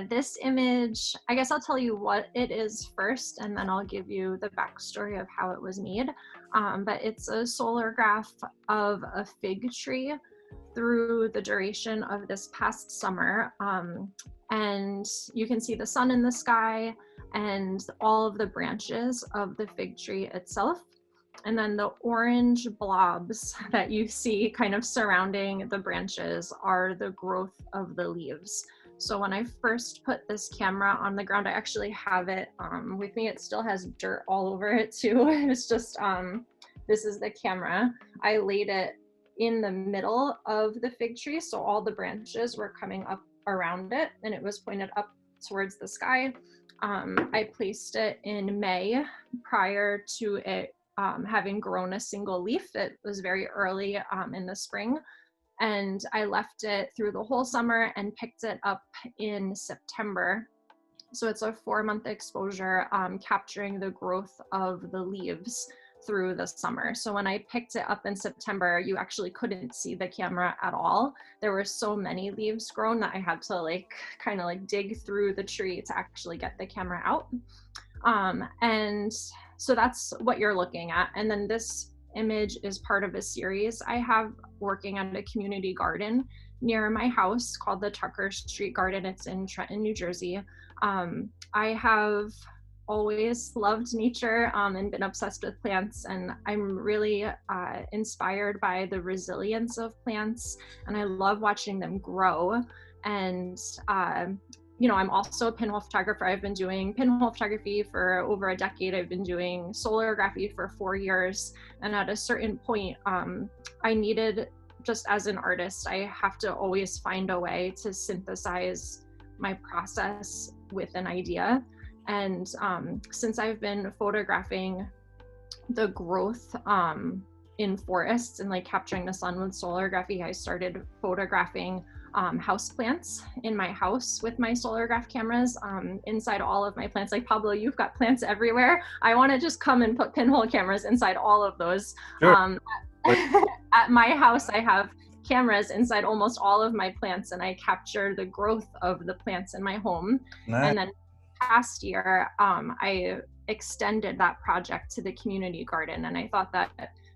This image, I guess I'll tell you what it is first, and then I'll give you the backstory of how it was made. But it's a solar graph of a fig tree through the duration of this past summer. And you can see the sun in the sky and all of the branches of the fig tree itself. And then the orange blobs that you see kind of surrounding the branches are the growth of the leaves. So when I first put this camera on the ground, I actually have it with me. It still has dirt all over it too. It's just, this is the camera. I laid it in the middle of the fig tree, so all the branches were coming up around it and it was pointed up towards the sky. I placed it in May prior to it having grown a single leaf. It was very early in the spring, and I left it through the whole summer and picked it up in September. So it's a 4-month exposure, capturing the growth of the leaves through the summer. So when I picked it up in September, you actually couldn't see the camera at all. There were so many leaves grown that I had to kind of dig through the tree to actually get the camera out. And so that's what you're looking at. And then this image is part of a series I have working at a community garden near my house called the Tucker Street Garden. It's in Trenton, New Jersey. I have always loved nature and been obsessed with plants, and I'm really inspired by the resilience of plants, and I love watching them grow. And you know, I'm also a pinhole photographer. I've been doing pinhole photography for over a decade. I've been doing Cellography for 4 years, and at a certain point I needed, just as an artist, I have to always find a way to synthesize my process with an idea. And since I've been photographing the growth in forests and capturing the sun with Cellography, I started photographing houseplants in my house with my Cellograph cameras. Inside all of my plants, like Pablo, you've got plants everywhere. I want to just come and put pinhole cameras inside all of those. Sure. At my house, I have cameras inside almost all of my plants, and I capture the growth of the plants in my home. Nice. And then past year, I extended that project to the community garden, and I thought that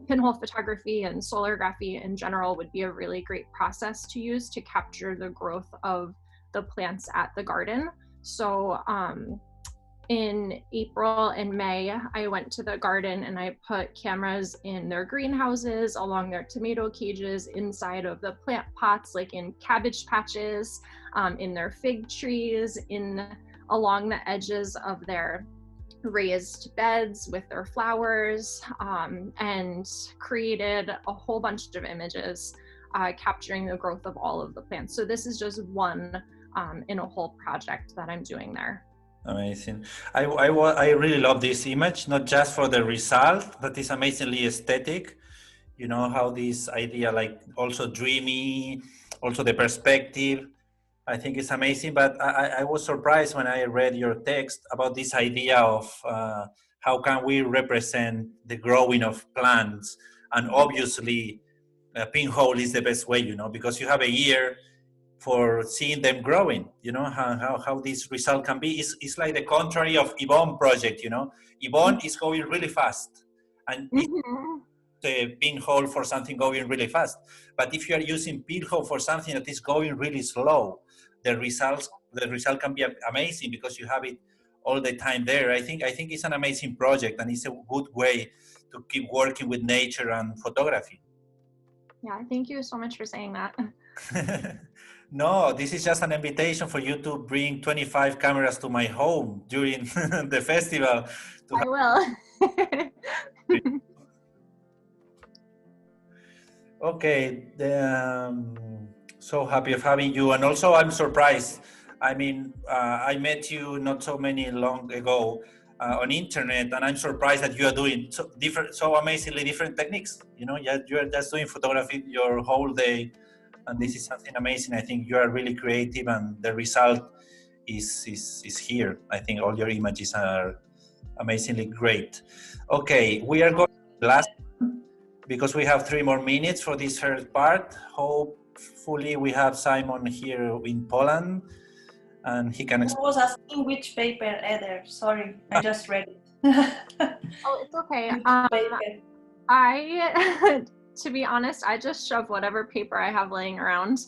pinhole photography and Cellography in general would be a really great process to use to capture the growth of the plants at the garden. So in April and May, I went to the garden and I put cameras in their greenhouses, along their tomato cages, inside of the plant pots, like in cabbage patches, in their fig trees, along the edges of their raised beds with their flowers, and created a whole bunch of images capturing the growth of all of the plants. So this is just one in a whole project that I'm doing there.
Amazing. I really love this image, not just for the result, that is amazingly aesthetic. You know, how this idea, also dreamy, also the perspective, I think it's amazing. But I was surprised when I read your text about this idea of how can we represent the growing of plants. And obviously, pinhole is the best way, because you have a year for seeing them growing, how this result can be. It's like the contrary of Yvonne project, Yvonne is going really fast. And the pinhole for something going really fast. But if you are using pinhole for something that is going really slow, the result can be amazing because you have it all the time there. I think it's an amazing project, and it's a good way to keep working with nature and photography.
Yeah, thank you so much for saying that.
No, this is just an invitation for you to bring 25 cameras to my home during the festival.
I will.
Okay, so happy of having you, and also I'm surprised. I mean, I met you not so many long ago on internet, and I'm surprised that you are doing so amazingly different techniques. You know, you are just doing photography your whole day, and this is something amazing. I think you are really creative, and the result is here. I think all your images are amazingly great. Okay, we are going to last, because we have 3 more minutes for this first part. Hopefully we have Simon here in Poland, and he can explain.
I was asking which paper, Eder. Sorry, I just read it.
Oh, it's okay.
Paper.
To be honest, I just shove whatever paper I have laying around.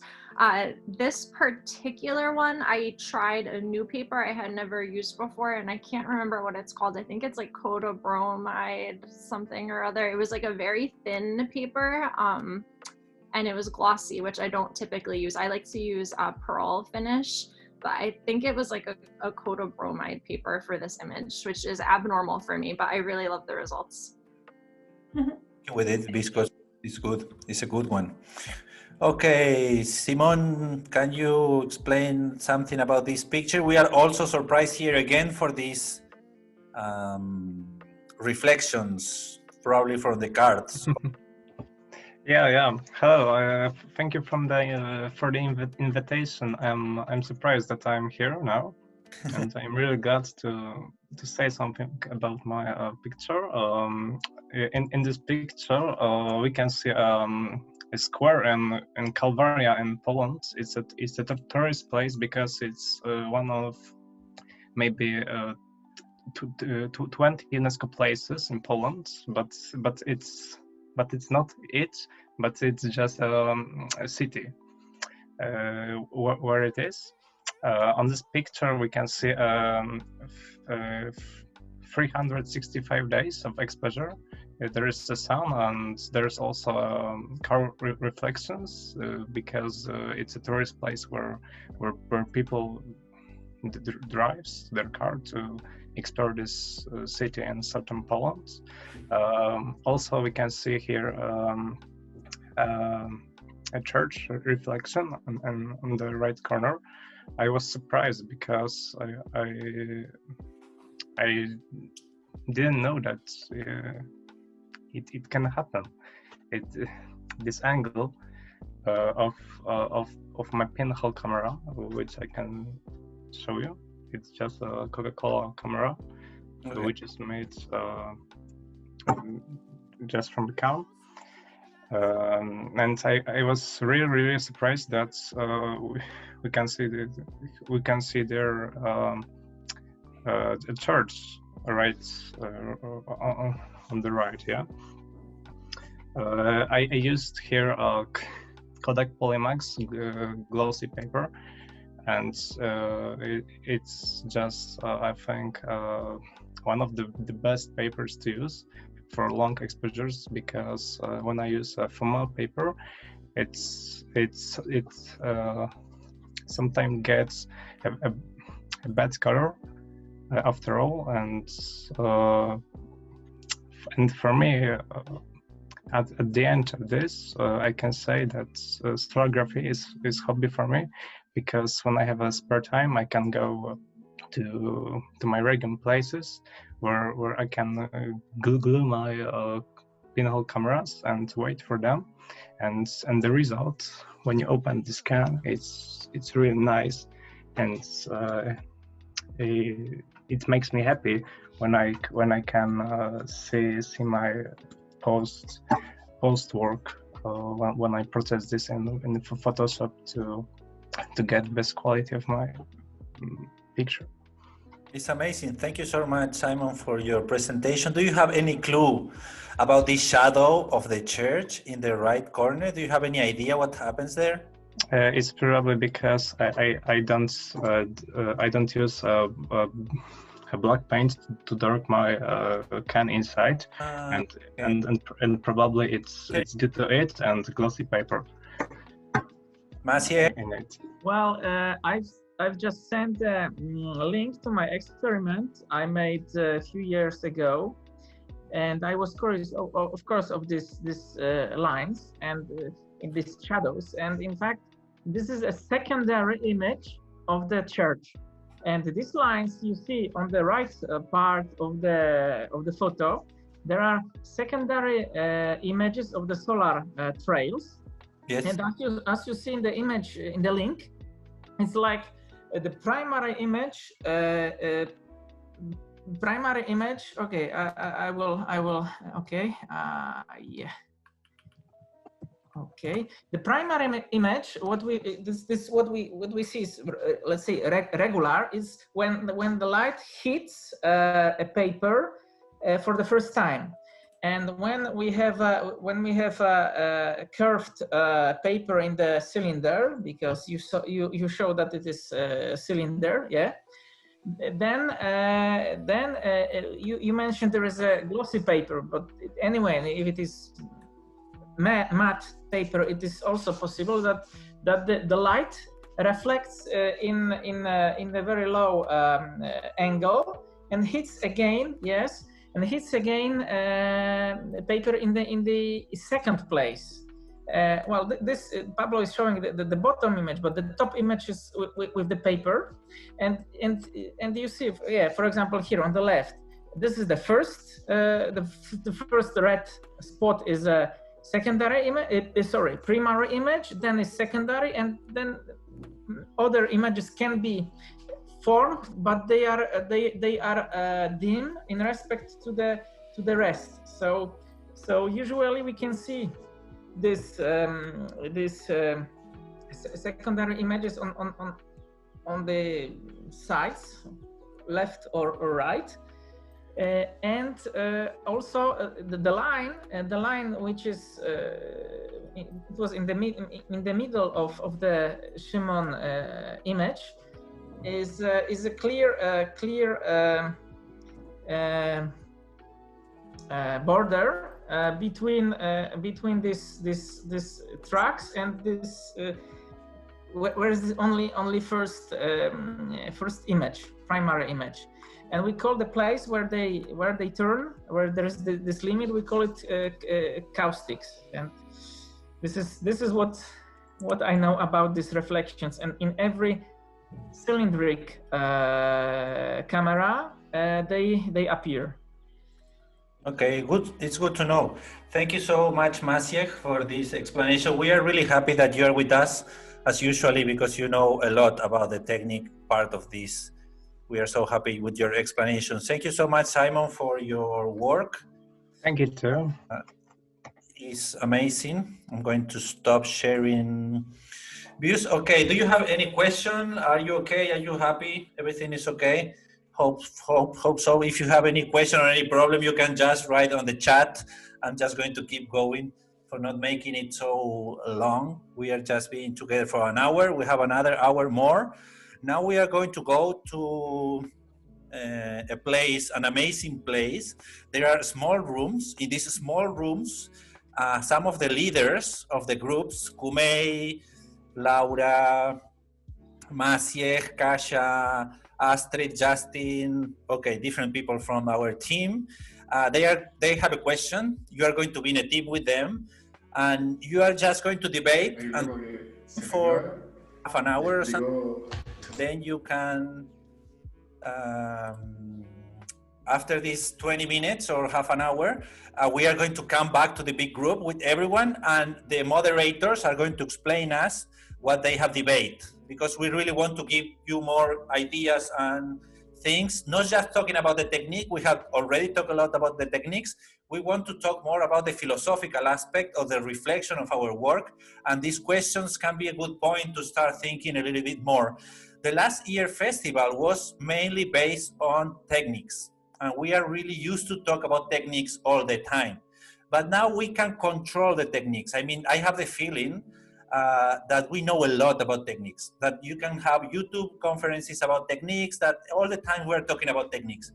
This particular one, I tried a new paper I had never used before, and I can't remember what it's called. I think it's like cotobromide something or other. It was like a very thin paper, and it was glossy, which I don't typically use. I like to use pearl finish, but I think it was like a cotobromide paper for this image, which is abnormal for me, but I really love the results.
With it because it's good. It's a good one. Okay, Simon, can you explain something about this picture? We are also surprised here again for these reflections, probably from the cards.
Yeah. Hello. Thank you for the invitation. I'm surprised that I'm here now, and I'm really glad to say something about my picture. In this picture, we can see a square in Calvaria in Poland. It's a tourist place because it's one of maybe 20 UNESCO places in Poland, but it's not it, but it's just a city where it is. On this picture, we can see 365 days of exposure. There is the sun, and there's also car reflections because it's a tourist place where people drives their car to explore this city in southern Poland. Also, we can see here a church reflection on the right corner. I was surprised because I didn't know that it can happen. This angle of my pinhole camera, which I can show you. It's just a Coca-Cola camera, okay, which is made just from the can. And I was really surprised that we can see there a church right on the right. Yeah. I used here Kodak Polymax glossy paper, and it's just I think one of the best papers to use for long exposures, because when I use a foam paper, it's sometimes gets a bad color after all, and for me at the end of this I can say that Cellography is hobby for me, because when I have a spare time I can go to my regular places where I can glue my pinhole cameras and wait for them, and the result when you open the scan, it's really nice, and it makes me happy when I can see my post work when I process this in Photoshop to get best quality of my picture.
It's amazing. Thank you so much, Simon, for your presentation. Do you have any clue about this shadow of the church in the right corner? Do you have any idea what happens there?
It's probably because I don't use a black paint to dark my can inside, and probably it's due to it and glossy paper.
Maciej?
In it.
Well, I've just sent a link to my experiment I made a few years ago, and I was curious, of course, of these lines and in these shadows. And in fact, this is a secondary image of the church. And these lines you see on the right part of the photo, there are secondary images of the solar trails.
Yes.
And as you see in the image in the link, it's like the primary image. Okay, I will. Okay, yeah. Okay, the primary image, what we see is, let's say, regular, is when the light hits a paper for the first time, and when we have a curved paper in the cylinder, because you show that it is a cylinder, yeah. Then you mentioned there is a glossy paper, but anyway, if it is matte paper, it is also possible that the light reflects in a very low angle and hits again, yes, and hits again paper in the second place. Well, this Pablo is showing the bottom image, but the top image is with the paper, and you see, yeah, for example, here on the left, this is the first the first red spot is a secondary image, primary image, then is secondary, and then other images can be formed, but they are dim in respect to the rest. So usually we can see this secondary images on the sides, left or right. And also the line which is it was in the middle of the Shimon image is a clear border between this tracks and this where is only first image, primary image. And we call the place where they turn, where there's this limit, we call it caustics. And this is what I know about these reflections. And in every cylindric camera, they appear.
Okay, good. It's good to know. Thank you so much, Maciej, for this explanation. We are really happy that you are with us, as usually, because you know a lot about the technique part of this. We are so happy with your explanation. Thank you so much, Simon, for your work.
Thank you too.
It's amazing. I'm going to stop sharing views. Okay, do you have any question? Are you okay? Are you happy? Everything is okay? Hope so. If you have any question or any problem, you can just write on the chat. I'm just going to keep going for not making it so long. We are just being together for an hour. We have another hour more. Now we are going to go to a place, an amazing place. There are small rooms. In these small rooms, some of the leaders of the groups, Kumei, Laura, Maciej, Kasia, Astrid, Justin, okay, different people from our team. They have a question. You are going to be in a team with them, and you are just going to debate for half an hour or something. Then you can, after these 20 minutes or half an hour, we are going to come back to the big group with everyone, and the moderators are going to explain us what they have debated, because we really want to give you more ideas and things, not just talking about the technique. We have already talked a lot about the techniques. We want to talk more about the philosophical aspect of the reflection of our work, and these questions can be a good point to start thinking a little bit more. the last year festival was mainly based on techniques. And we are really used to talk about techniques all the time. But now we can control the techniques. I mean, I have the feeling that we know a lot about techniques, that you can have YouTube conferences about techniques, that all the time we're talking about techniques.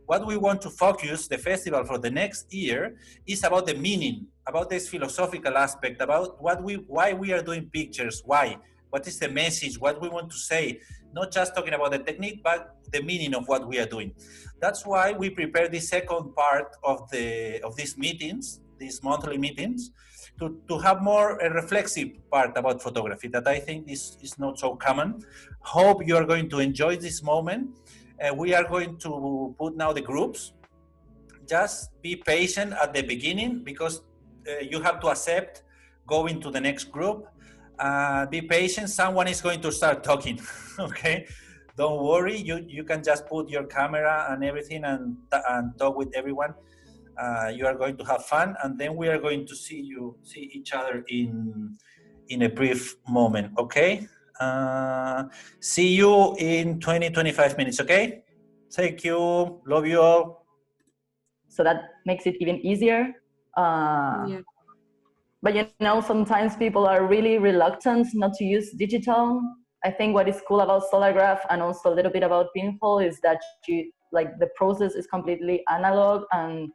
What we want to focus the festival for the next year is about the meaning, about this philosophical aspect, about why we are doing pictures, why, what is the message, what we want to say, not just talking about the technique, but the meaning of what we are doing. That's why we prepare the second part of these meetings, these monthly meetings, to have more a reflexive part about photography that I think is not so common. Hope you are going to enjoy this moment. We are going to put now the groups. Just be patient at the beginning because you have to accept going to the next group. Be patient, someone is going to start talking, okay? Don't worry, you can just put your camera and everything and talk with everyone. You are going to have fun, and then we are going to see each other in a brief moment, okay? See you in 20-25 minutes, okay? Thank you, love you all.
So that makes it even easier.
Yeah.
But you know, sometimes people are really reluctant not to use digital. I think what is cool about Cellograph and also a little bit about Pinhole is that the process is completely analog and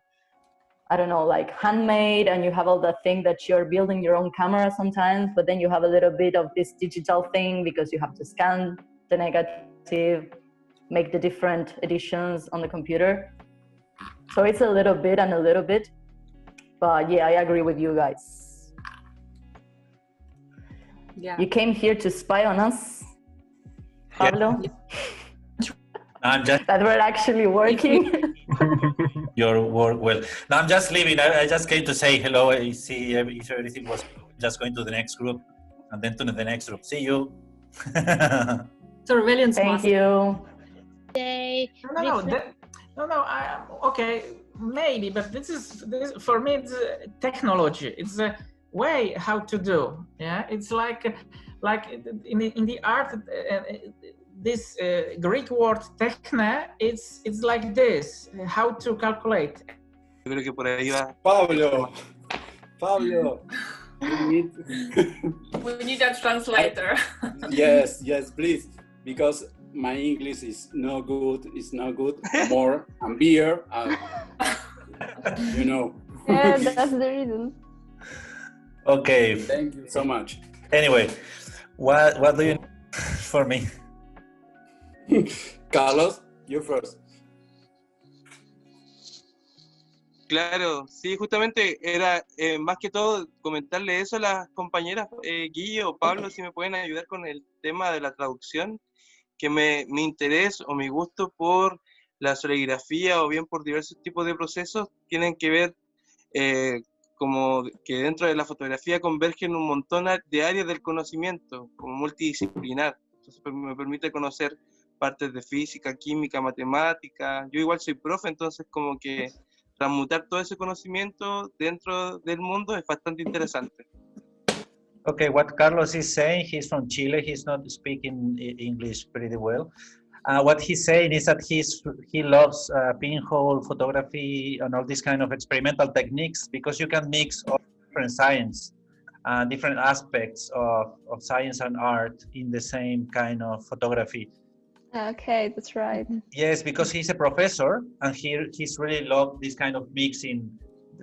I don't know, like handmade, and you have all the thing that you're building your own camera sometimes, but then you have a little bit of this digital thing because you have to scan the negative, make the different editions on the computer. So it's a little bit and a little bit, but yeah, I agree with you guys.
Yeah.
You came here to spy on us, Pablo?
Yeah. I'm just
that we're actually working.
Your work well. No, I'm just leaving. I just came to say hello. I see if everything was just going to the next group and then to the next group. See you.
Surveillance.
Thank you.
Okay, maybe, but this for me. It's technology. It's a way how to do. Yeah, it's like in the art. This Greek word techne, it's like this, how to calculate.
Yo creo que por ahí va.
Pablo.
We need a translator.
Yes, please, because my English is no good. It's not good. More and beer, you know.
Yeah, that's the reason.
Okay.
Thank you so much.
Anyway, what do you need for me?
Carlos, you first.
Claro, sí, justamente era más que todo comentarle eso a las compañeras, Guille o Pablo, si me pueden ayudar con el tema de la traducción, que mi interés o mi gusto por la solarigrafía o bien por diversos tipos de procesos tienen que ver como que dentro de la fotografía convergen un montón de áreas del conocimiento, como multidisciplinar. Entonces me permite conocer partes de física, química, matemática. Yo igual soy profe, entonces como que transmutar todo ese conocimiento dentro del mundo es bastante interesante.
Okay, what Carlos is saying, he's from Chile, he's not speaking English pretty well. What he's saying is that he loves pinhole photography and all these kind of experimental techniques because you can mix all different science, different aspects of science and art in the same kind of photography.
Okay, that's right.
Yes, because he's a professor and he's really loved this kind of mixing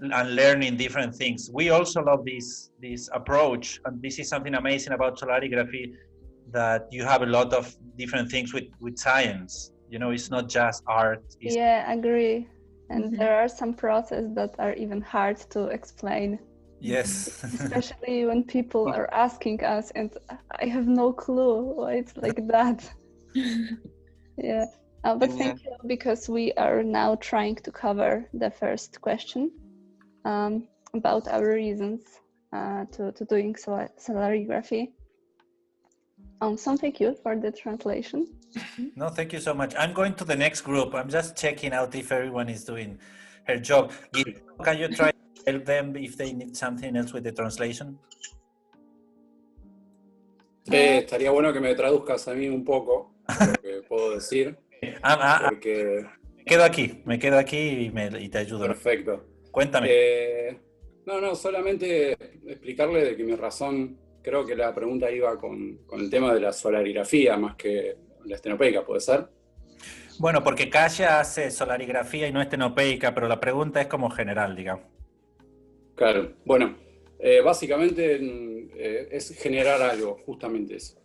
and learning different things. We also love this approach, and this is something amazing about solarigraphy, that you have a lot of different things with science. You know, it's not just art.
Yeah, I agree. And there are some processes that are even hard to explain.
Yes.
Especially when people are asking us, and I have no clue why it's like that. Yeah, but thank you, because we are now trying to cover the first question about our reasons to doing solarigraphy. So thank you for the translation.
No, thank you so much. I'm going to the next group. I'm just checking out if everyone is doing her job. Can you try to help them if they need something else with the translation?
Estaría bueno que me traduzcas a mí un poco. lo que puedo decir. Porque...
Me quedo aquí y te ayudo.
Perfecto.
Cuéntame.
No, solamente explicarle de que mi razón, creo que la pregunta iba con el tema de la solarigrafía más que la estenopeica, ¿puede ser?
Bueno, porque Kasia hace solarigrafía y no estenopeica, pero la pregunta es como general, digamos.
Claro, bueno, básicamente es generar algo, justamente eso.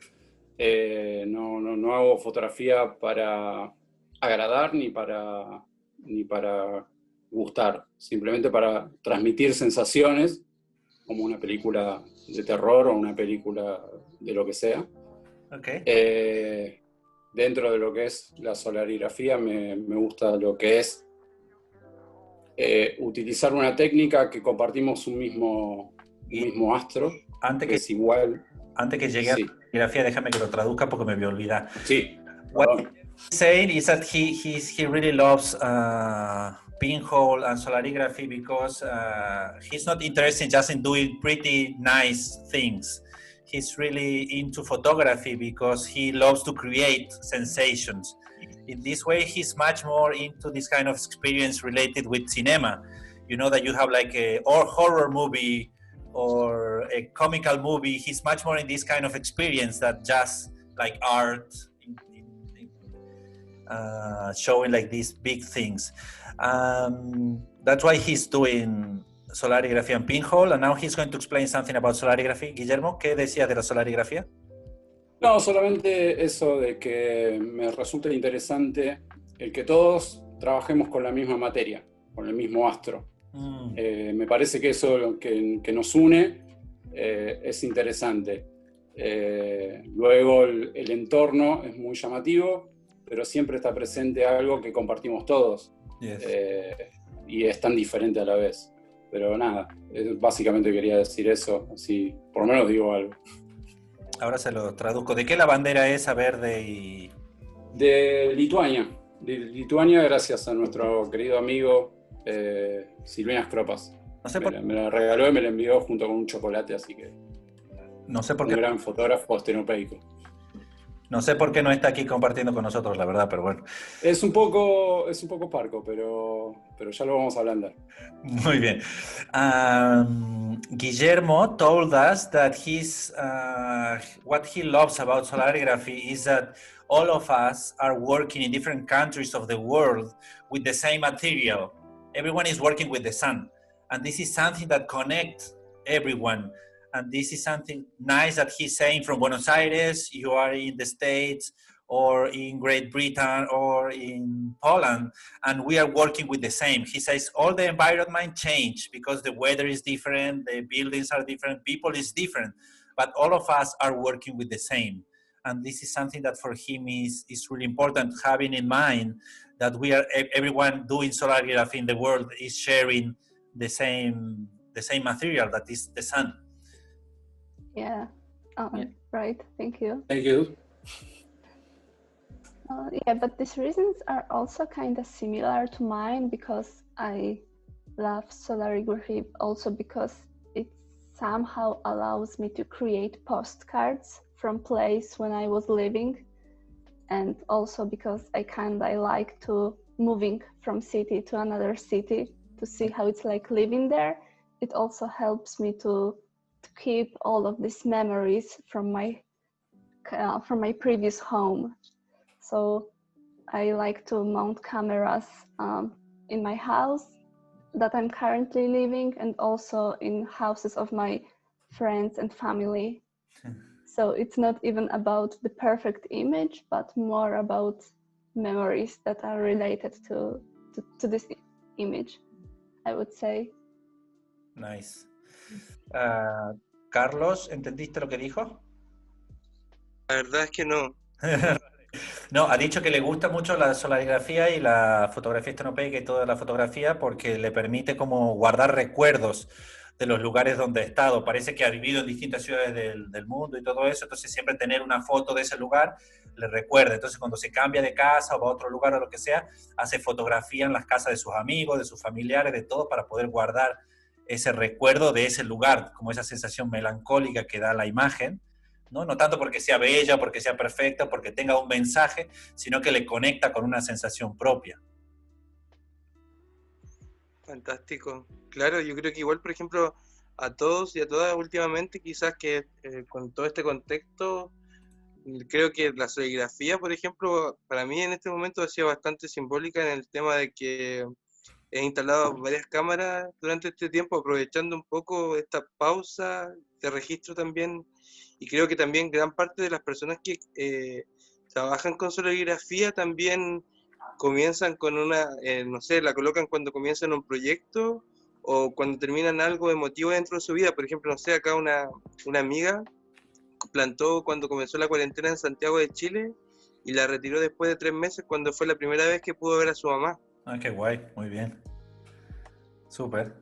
No hago fotografía para agradar ni para gustar, simplemente para transmitir sensaciones, como una película de terror o una película de lo que sea.
Okay.
Dentro de lo que es la solarigrafía me gusta lo que es utilizar una técnica que compartimos un mismo astro,
Antes
que es igual.
Antes que llegue a la solarigrafía, déjame que lo traduzca porque me voy a olvidar.
Sí.
What he's saying is that he really loves pinhole and solarigraphy because he's not interested just in doing pretty nice things. He's really into photography because he loves to create sensations. In this way, he's much more into this kind of experience related with cinema. You know that you have like a horror movie or a comical movie. He's much more in this kind of experience that just like art, showing like these big things. That's why he's doing solarigraphy and pinhole, and now he's going to explain something about solarigraphy. Guillermo, ¿qué decías de la solarigrafía?
No, solamente eso de que me resulta interesante el que todos trabajemos con la misma materia, con el mismo astro. Me parece que eso que nos une es interesante. Luego el entorno es muy llamativo, pero siempre está presente algo que compartimos todos.
Yes.
Y es tan diferente a la vez. Pero nada, básicamente quería decir eso, así por lo menos digo algo.
Ahora se lo traduzco. ¿De qué la bandera esa verde y...?
De Lituania. De Lituania, gracias a nuestro querido amigo Silvinas Kropas.
No sé
me la regaló y me la envió junto con un chocolate, así que...
No sé por qué...
Un gran fotógrafo estenopeico.
No sé por qué no está aquí compartiendo con nosotros, la verdad, pero bueno.
Es un poco parco, pero ya lo vamos a ablandar.
Muy bien. Guillermo told us that what he loves about solarigraphy is that all of us are working in different countries of the world with the same material. Everyone is working with the sun. And this is something that connects everyone. And this is something nice that he's saying from Buenos Aires, you are in the States, or in Great Britain, or in Poland, and we are working with the same. He says all the environment change because the weather is different, the buildings are different, people is different, but all of us are working with the same. And this is something that for him is really important, having in mind that everyone doing solarigraphy in the world is sharing the same material, that is the sun.
Yeah, right, thank you.
Thank you.
Yeah, but these reasons are also kind of similar to mine because I love solarigraphy also because it somehow allows me to create postcards from place when I was living, and also because I like to moving from city to another city to see how it's like living there. It also helps me to keep all of these memories from my previous home. So I like to mount cameras in my house that I'm currently living, and also in houses of my friends and family. So it's not even about the perfect image, but more about memories that are related to this image, I would say.
Nice. Carlos, ¿entendiste lo que dijo?
La verdad es que no.
No, ha dicho que le gusta mucho la solarigrafía y la fotografía estenopeica y toda la fotografía porque le permite como guardar recuerdos de los lugares donde ha estado. Parece que ha vivido en distintas ciudades del mundo y todo eso, entonces siempre tener una foto de ese lugar le recuerda. Entonces cuando se cambia de casa o va a otro lugar o lo que sea, hace fotografía en las casas de sus amigos, de sus familiares, de todo, para poder guardar ese recuerdo de ese lugar, como esa sensación melancólica que da la imagen, ¿no? No tanto porque sea bella, porque sea perfecta, porque tenga un mensaje, sino que le conecta con una sensación propia.
Fantástico. Claro, yo creo que igual, por ejemplo, a todos y a todas últimamente, quizás que con todo este contexto, creo que la serigrafía, por ejemplo, para mí en este momento ha sido bastante simbólica en el tema de que he instalado varias cámaras durante este tiempo, aprovechando un poco esta pausa de registro también. Y creo que también gran parte de las personas que trabajan con serigrafía también comienzan con una, no sé, la colocan cuando comienzan un proyecto o cuando terminan algo emotivo dentro de su vida. Por ejemplo, no sé, acá una amiga plantó cuando comenzó la cuarentena en Santiago de Chile y la retiró después de 3 meses cuando fue la primera vez que pudo ver a su mamá.
Ah, qué guay, muy bien. Super.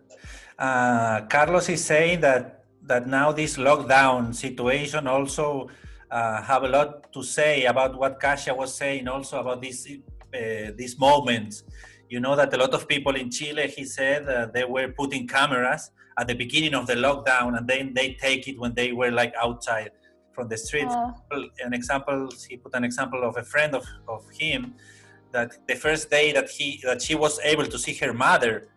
Carlos is saying that now this lockdown situation also have a lot to say about what Kasia was saying also about these moments. You know that a lot of people in Chile, he said, they were putting cameras at the beginning of the lockdown and then they take it when they were like outside from the street. He put an example of a friend of him that the first day that she was able to see her mother,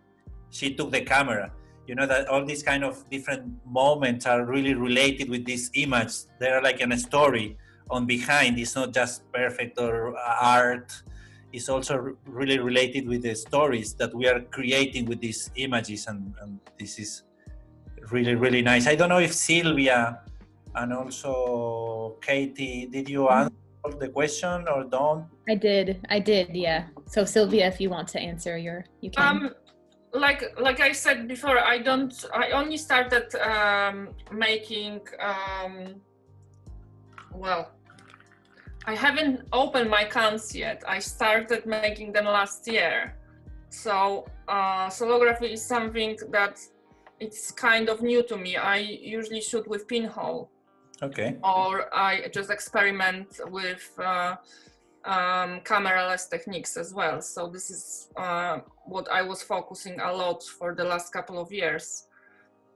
she took the camera. You know that all these kind of different moments are really related with this image. They're like in a story on behind. It's not just perfect or art. It's also really related with the stories that we are creating with these images, and this is really, really nice. I don't know if Sylvia and also Katie, did you answer the question or don't?
I did, yeah. So Sylvia, if you want to answer, you can.
Like I said before, I only started making, well, I haven't opened my cans yet. I started making them last year. So Cellography is something that it's kind of new to me. I usually shoot with pinhole.
Okay.
Or I just experiment with camera-less techniques as well. So this is what I was focusing a lot for the last couple of years.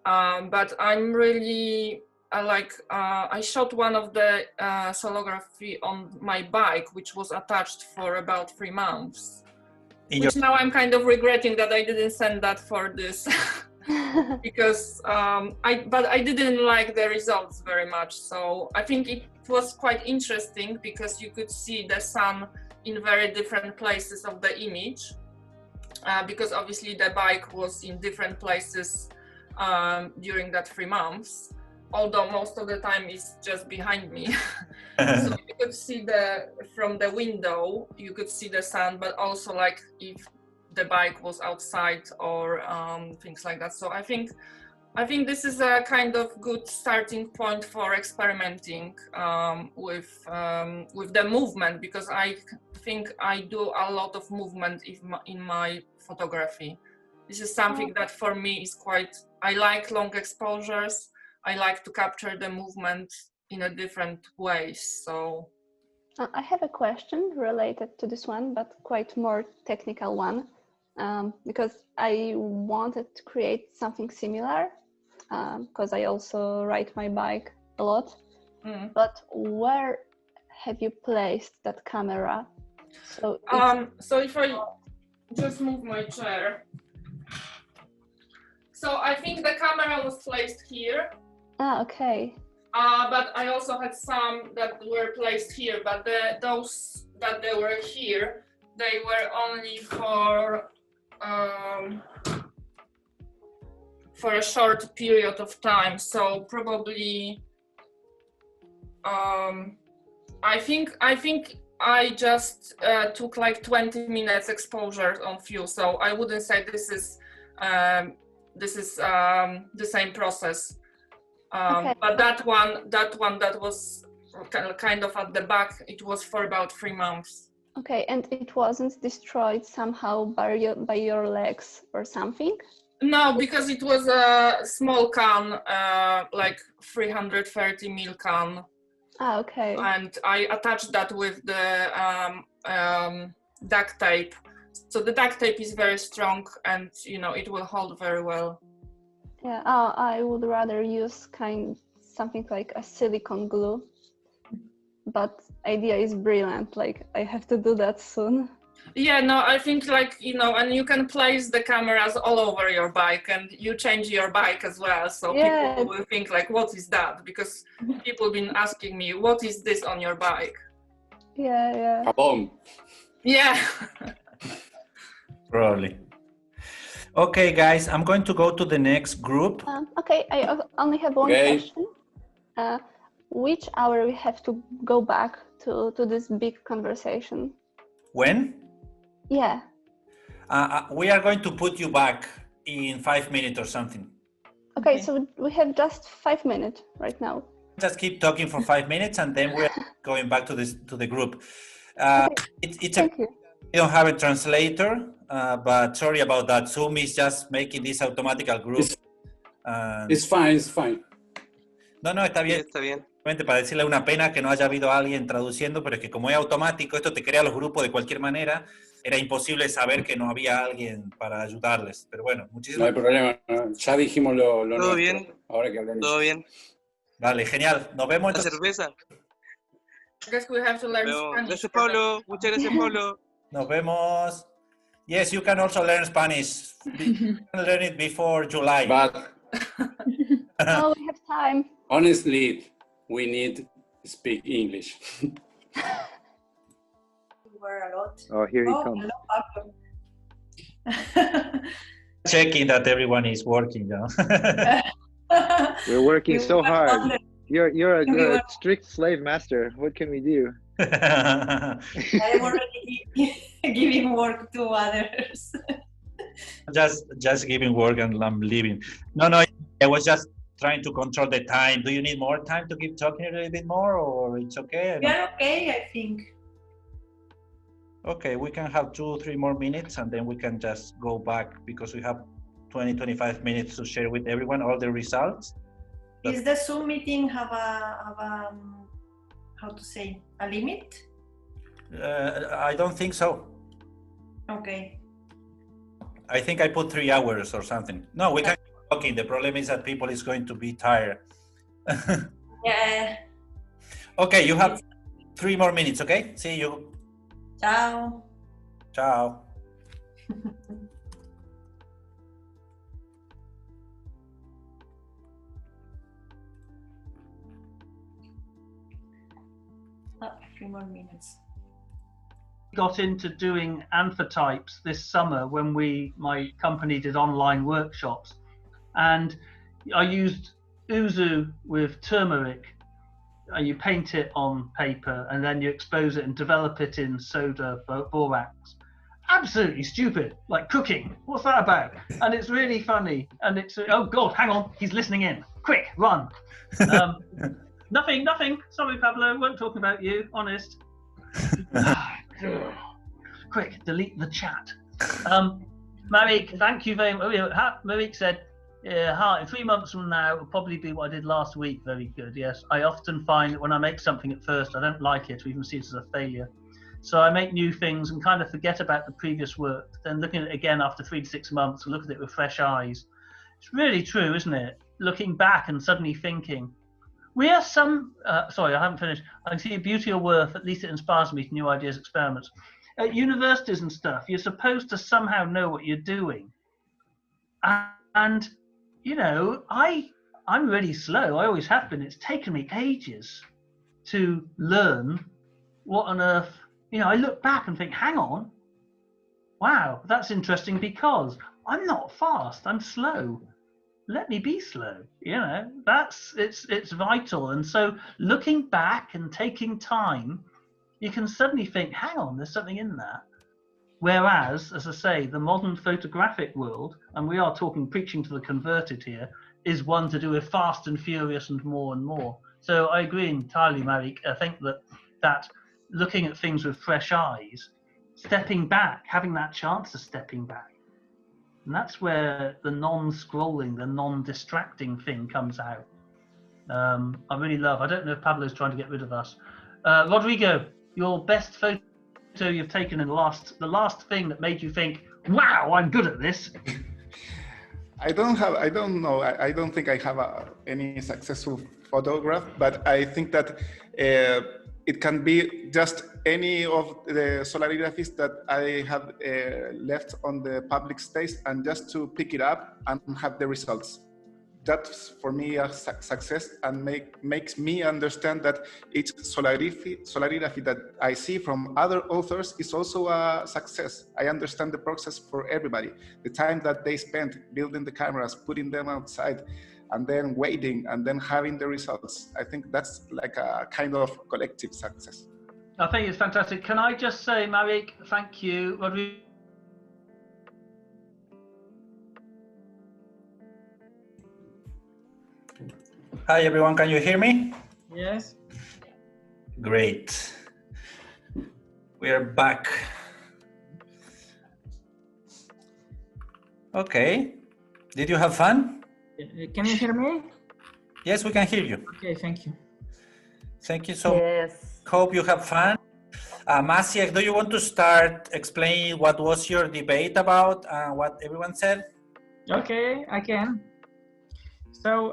But I'm really, I shot one of the Cellography on my bike, which was attached for about 3 months. Which now I'm kind of regretting that I didn't send that for this. Because I didn't like the results very much. So I think it was quite interesting because you could see the sun in very different places of the image. Because obviously the bike was in different places during that 3 months. Although most of the time it's just behind me. So you could see from the window, you could see the sun, but also like if the bike was outside or things like that. So I think this is a kind of good starting point for experimenting with the movement, because I think I do a lot of movement in my photography. This is something that for me is quite, I like long exposures. I like to capture the movement in a different ways. So
I have a question related to this one, but quite more technical one. Because I wanted to create something similar, because I also ride my bike a lot. But where have you placed that camera? So
if I just move my chair. So I think the camera was placed here.
Okay.
But I also had some that were placed here, but those that they were here, they were only for a short period of time. So probably I think I just took like 20 minutes exposure on few. So I wouldn't say this is the same process.
Okay.
But that one that was kind of at the back, it was for about 3 months.
Okay, and it wasn't destroyed somehow by your legs or something?
No, because it was a small can, like 330 ml can.
Okay.
And I attached that with the duct tape. So the duct tape is very strong, and you know it will hold very well.
Yeah, I would rather use something like a silicone glue. But idea is brilliant. Like I have to do that soon.
Yeah, no, I think like, you know, and you can place the cameras all over your bike and you change your bike as well. So people will think like, what is that? Because people have been asking me, what is this on your bike?
Yeah.
Boom.
Yeah.
Probably. Okay, guys, I'm going to go to the next group.
Okay, I only have one question. Which hour we have to go back to this big conversation?
When?
Yeah.
We are going to put you back in 5 minutes or something.
Okay, so we have just 5 minutes right now.
Just keep talking for 5 minutes and then we're going back to the group.
Thank you.
We don't have a translator, but sorry about that. Zoom is just making this automatical group.
It's fine.
No, está bien.
Está bien.
Para decirle una pena que no haya habido alguien traduciendo, pero es que como es automático, esto te crea los grupos de cualquier manera, era imposible saber que no había alguien para ayudarles. Pero bueno, muchísimas
No hay problema, ya dijimos lo
Todo
nuestro.
bien.
Ahora que hablamos.
Todo bien.
Vale, genial. Nos vemos.
La cerveza.
I guess we have to learn Spanish.
Gracias, Pablo. Muchas gracias, Pablo.
Nos vemos. Yes, you can also learn Spanish. You can learn it before July.
But
Oh, we have time.
honestly, we need to speak English.
Were a lot.
Oh, here he comes.
Hello,
Checking that everyone is working. You know?
We're working so hard. You're a
were-
strict slave master. What can we do?
I am already giving work to others.
just giving work and I'm leaving. No, I was just trying to control the time. Do you need more time to keep talking a little bit more, or it's okay?
We are okay, I think.
Okay, we can have 2-3 more minutes and then we can just go back because we have 20-25 minutes to share with everyone all the results.
Is the Zoom meeting have a how to say, a limit?
I don't think so.
Okay.
I think I put 3 hours or something. No, we can keep talking. The problem is that people is going to be tired.
Yeah.
Okay, you have 3 more minutes, okay? See you.
Ciao.
Ciao.
A few more minutes.
Got into doing amphotypes this summer when my company did online workshops, and I used Uzu with turmeric. You paint it on paper and then you expose it and develop it in soda borax. Absolutely stupid, like cooking. What's that about? And it's really funny. And it's, oh God, hang on, he's listening in. Quick, run. Nothing. Sorry, Pablo, won't talk about you, honest. Quick, delete the chat. Marik, thank you very much. Marik said, in 3 months from now, it'll probably be what I did last week. Very good, yes. I often find that when I make something at first, I don't like it or even see it as a failure. So I make new things and kind of forget about the previous work. Then looking at it again after 3 to 6 months, look at it with fresh eyes. It's really true, isn't it? Looking back and suddenly thinking, we are some, sorry, I haven't finished. I can see a beauty or worth, at least it inspires me to new ideas, experiments. At universities and stuff, you're supposed to somehow know what you're doing. And you know, I'm really slow. I always have been. It's taken me ages to learn what on earth, you know, I look back and think, hang on, wow, that's interesting because I'm not fast, I'm slow. Let me be slow, you know, it's vital. And so looking back and taking time, you can suddenly think, hang on, there's something in that. Whereas, as I say, the modern photographic world, and we are preaching to the converted here, is one to do with fast and furious and more. So I agree entirely, Marik. I think that looking at things with fresh eyes, stepping back, having that chance of stepping back, and that's where the non-scrolling, the non-distracting thing comes out. I really love, I don't know if Pablo's trying to get rid of us. Rodrigo, your best photo you've taken in the last thing that made you think, wow, I'm good at this.
I don't know. I don't think I have any successful photograph, but I think that it can be just any of the solarigraphies that I have left on the public space, and just to pick it up and have the results. That's for me a success, and makes me understand that each solarigraphy that I see from other authors is also a success. I understand the process for everybody. The time that they spent building the cameras, putting them outside, and then waiting, and then having the results. I think that's like a kind of collective success.
I think it's fantastic. Can I just say, Marik, thank you.
Hi everyone, can you hear me?
Yes.
Great. We are back. Okay. Did you have fun?
Can you hear me?
Yes, we can hear you.
Okay, thank you.
Thank you so much. Hope you have fun. Maciek, do you want to start explaining what was your debate about and what everyone said?
Okay, I can. So,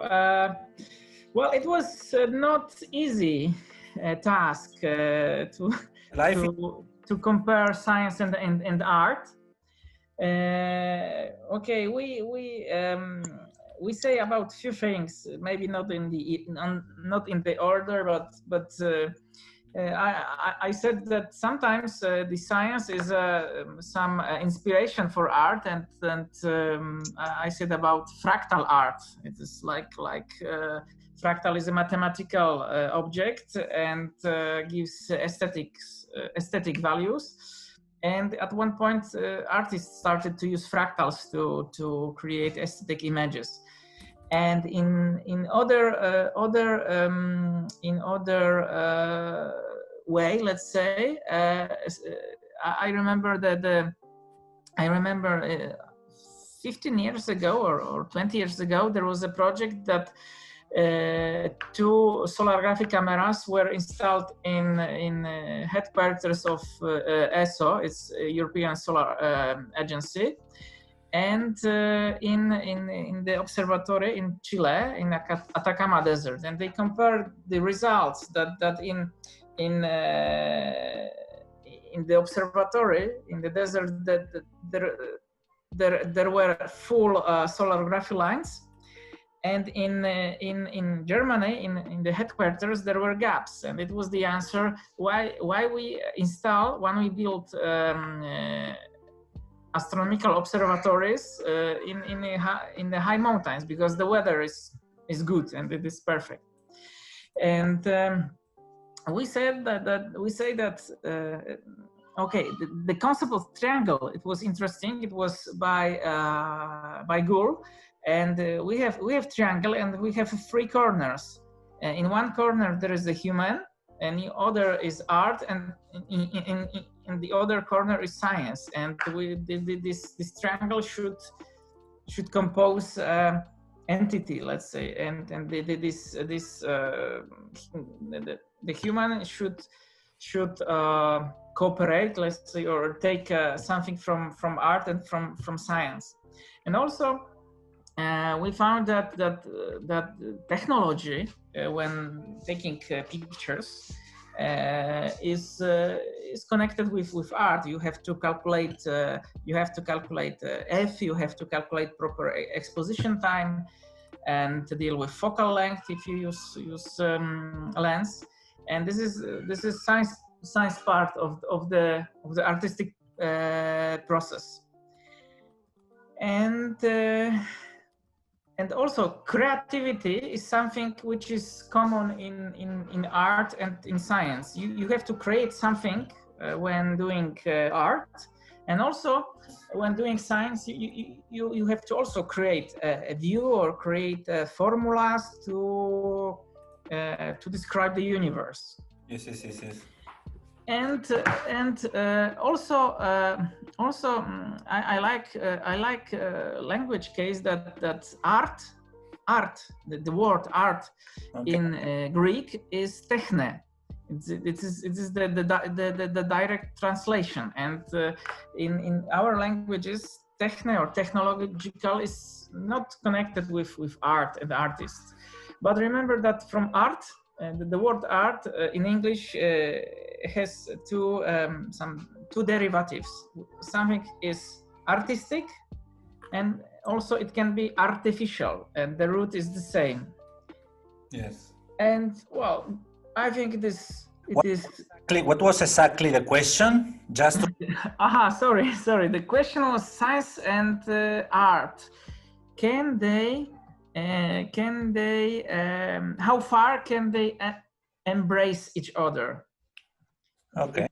well, it was not easy task to compare science and art. Okay, we say about few things, maybe not in the order, but I said that sometimes the science is some inspiration for art, and I said about fractal art. It is like fractal is a mathematical object and gives aesthetic values. And at one point, artists started to use fractals to create aesthetic images. And in other way, let's say, I remember 15 years ago or 20 years ago, there was a project that 2 solargraphy cameras were installed in headquarters of ESO, it's European Solar Agency, and in the observatory in Chile, in Atacama Desert, and they compared the results that in the observatory in the desert that there were full solargraphy lines, and in Germany in the headquarters there were gaps, and it was the answer why we install when we build astronomical observatories in the high mountains, because the weather is good and it is perfect. And we say that okay, the concept of triangle, it was interesting. It was by Gould, and we have triangle, and we have 3 corners. In one corner there is a human, and the other is art, and in the other corner is science. And this triangle should compose entity, let's say, and the human should cooperate, let's say, or take something from art and from science. And also we found that technology when taking pictures is connected with art. You have to calculate F, you have to calculate proper exposition time, and to deal with focal length if you use lens. And this is science part of the artistic process. And also creativity is something which is common in art and in science. You have to create something when doing art, and also when doing science, you have to also create a view or create formulas to describe the universe.
Yes.
And also I like language case that art, the word art, okay, in Greek is techne. It is the direct translation, and in our languages technological is not connected with art and artists. But remember that from art, the word art in English has two derivatives. Something is artistic, and also it can be artificial, and the root is the same.
Yes.
And well, I think it is.
What was exactly the question? Just to...
sorry. The question was science and art. Can they? How far can they embrace each other?
Okay.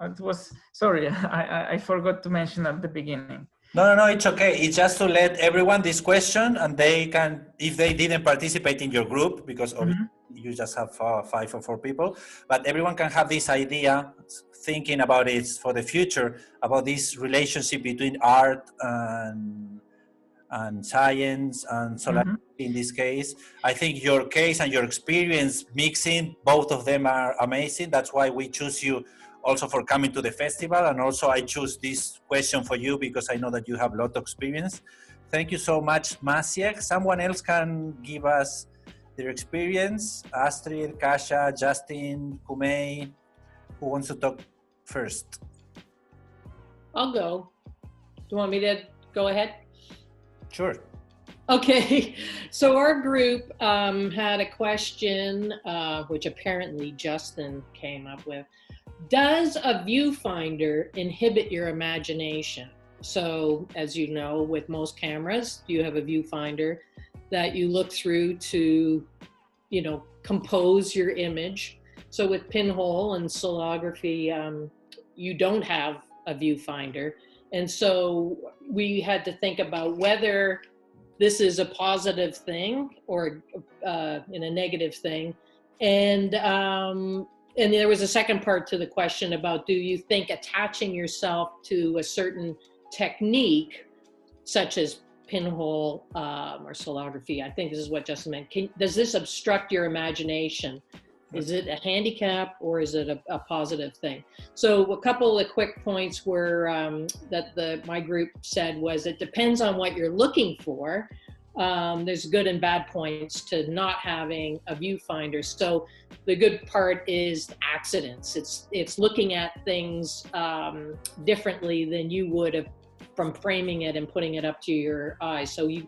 It was, sorry, I forgot to mention at the beginning.
No, it's okay. It's just to let everyone this question, and they can, if they didn't participate in your group, because obviously you just have 5 or 4 people, but everyone can have this idea, thinking about it for the future, about this relationship between art and science and solar in this case. I think your case and your experience mixing, both of them are amazing. That's why we choose you also for coming to the festival. And also I choose this question for you because I know that you have a lot of experience. Thank you so much, Maciek. Someone else can give us their experience. Astrid, Kasia, Justin, Kumei. Who wants to talk first?
I'll go. Do you want me to go ahead?
Sure.
Okay, so our group had a question, which apparently Justin came up with. Does a viewfinder inhibit your imagination? So, as you know, with most cameras, you have a viewfinder that you look through to, compose your image. So with Pinhole and Cellography, you don't have a viewfinder. And so we had to think about whether this is a positive thing or in a negative thing. And there was a second part to the question about, do you think attaching yourself to a certain technique, such as Pinhole or Cellography, I think this is what Justin meant, does this obstruct your imagination? Is it a handicap or is it a positive thing? So a couple of quick points were that my group said was it depends on what you're looking for. There's good and bad points to not having a viewfinder. So the good part is accidents. It's looking at things differently than you would have from framing it and putting it up to your eyes. So you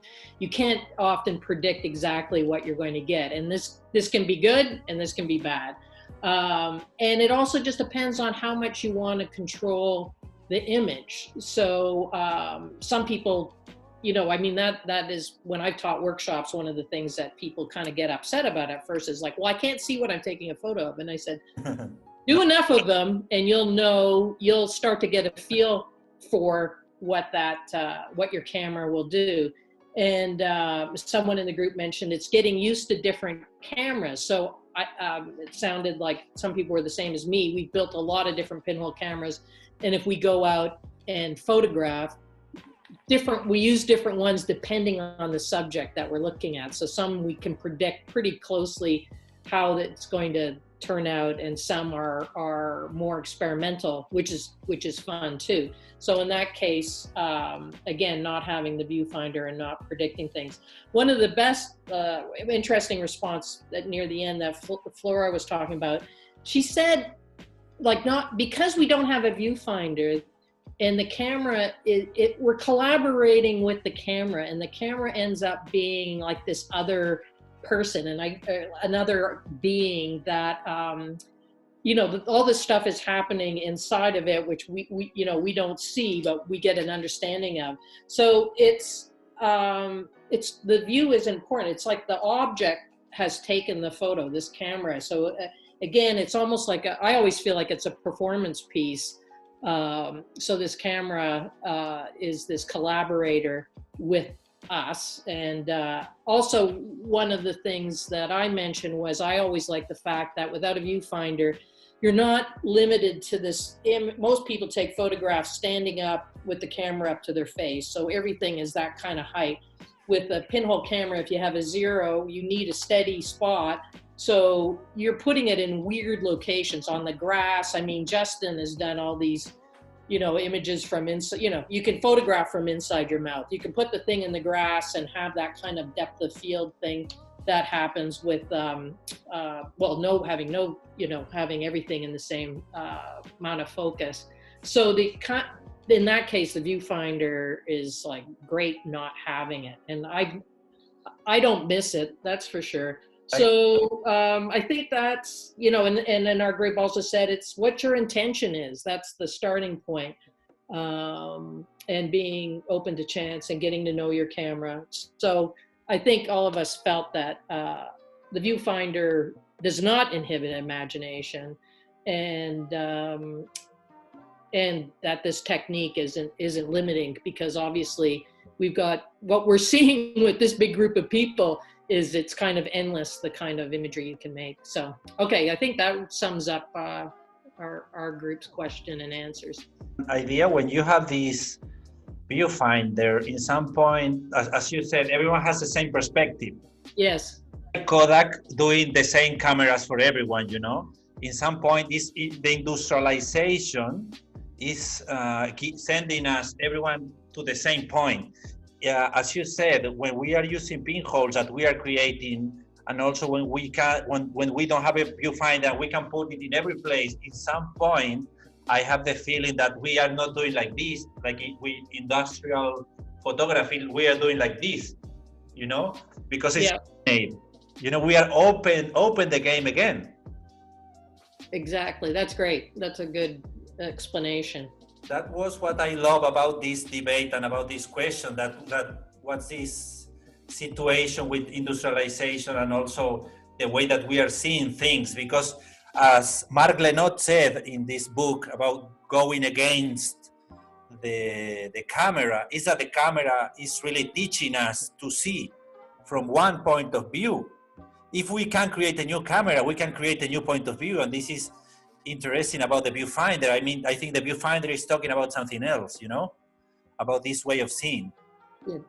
can't often predict exactly what you're going to get. And this can be good and this can be bad. And it also just depends on how much you want to control the image. So some people, that is when I've taught workshops, one of the things that people kind of get upset about at first is like, well, I can't see what I'm taking a photo of. And I said, do enough of them and you'll start to get a feel for what your camera will do. And someone in the group mentioned it's getting used to different cameras. So it sounded like some people were the same as me. We've built a lot of different Pinhole cameras. And if we go out and photograph, we use different ones depending on the subject that we're looking at. So some we can predict pretty closely how it's going to turn out, and some are more experimental, which is fun too. So in that case, again, not having the viewfinder and not predicting things. One of the best interesting response near the end that Flora was talking about, she said, not because we don't have a viewfinder and the camera, we're collaborating with the camera, and the camera ends up being like this other person and another being that all this stuff is happening inside of it, which we don't see, but we get an understanding of. So it's the view is important. It's like the object has taken the photo, this camera. So again, it's almost like I always feel like it's a performance piece. So this camera is this collaborator with us. And also one of the things that I mentioned was I always like the fact that without a viewfinder, you're not limited to this. Most people take photographs standing up with the camera up to their face. So everything is that kind of height. With a Pinhole camera, if you have a 0, you need a steady spot. So you're putting it in weird locations on the grass. I mean, Justin has done all these you know, images from inside, you know, you can photograph from inside your mouth. You can put the thing in the grass and have that kind of depth of field thing that happens with, well, having everything in the same amount of focus. So in that case, the viewfinder is like great not having it. And I don't miss it, that's for sure. So I think that's, you know, and then our group also said it's what your intention is. That's the starting point. And being open to chance and getting to know your camera. So I think all of us felt that the viewfinder does not inhibit imagination, and that this technique isn't limiting, because obviously we've got what we're seeing with this big group of people is it's kind of endless, the kind of imagery you can make. So, okay, I think that sums up our group's question and answers.
Idea when you have this viewfinder, in some point, as you said, everyone has the same perspective.
Yes.
Kodak doing the same cameras for everyone, you know. In some point, the industrialization is sending us everyone to the same point. As you said, when we are using pinholes that we are creating, and also when we don't have a viewfinder, we can put it in every place. At some point, I have the feeling that we are not doing like this, like we industrial photography, we are doing like this, you know, because it's made. You know, we are open the game again.
Exactly. That's great. That's a good explanation.
That was what I love about this debate and about this question, that what's this situation with industrialization and also the way that we are seeing things. Because as Marc Lenot said in this book about going against the camera, is that the camera is really teaching us to see from one point of view. If we can create a new camera, we can create a new point of view, and this is interesting about the viewfinder. I mean, I think the viewfinder is talking about something else, you know, about this way of seeing.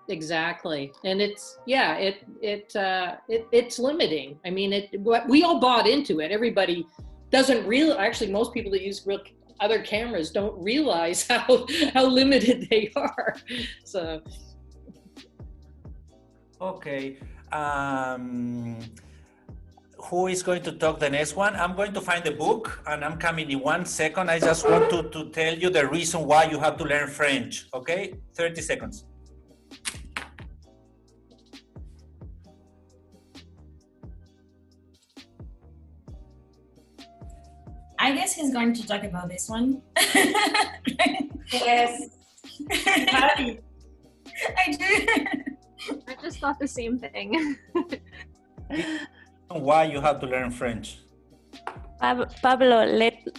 Exactly, and it's it's limiting. I mean, we all bought into it. Everybody doesn't actually, most people that use other cameras don't realize how limited they are. So,
okay. Who is going to talk the next one? I'm going to find the book and I'm coming in 1 second. I just want to tell you the reason why you have to learn French, okay? 30 seconds.
I guess he's going to talk about this one.
Yes.
I do.
I just thought the same thing.
Why you have to learn French?
Pablo,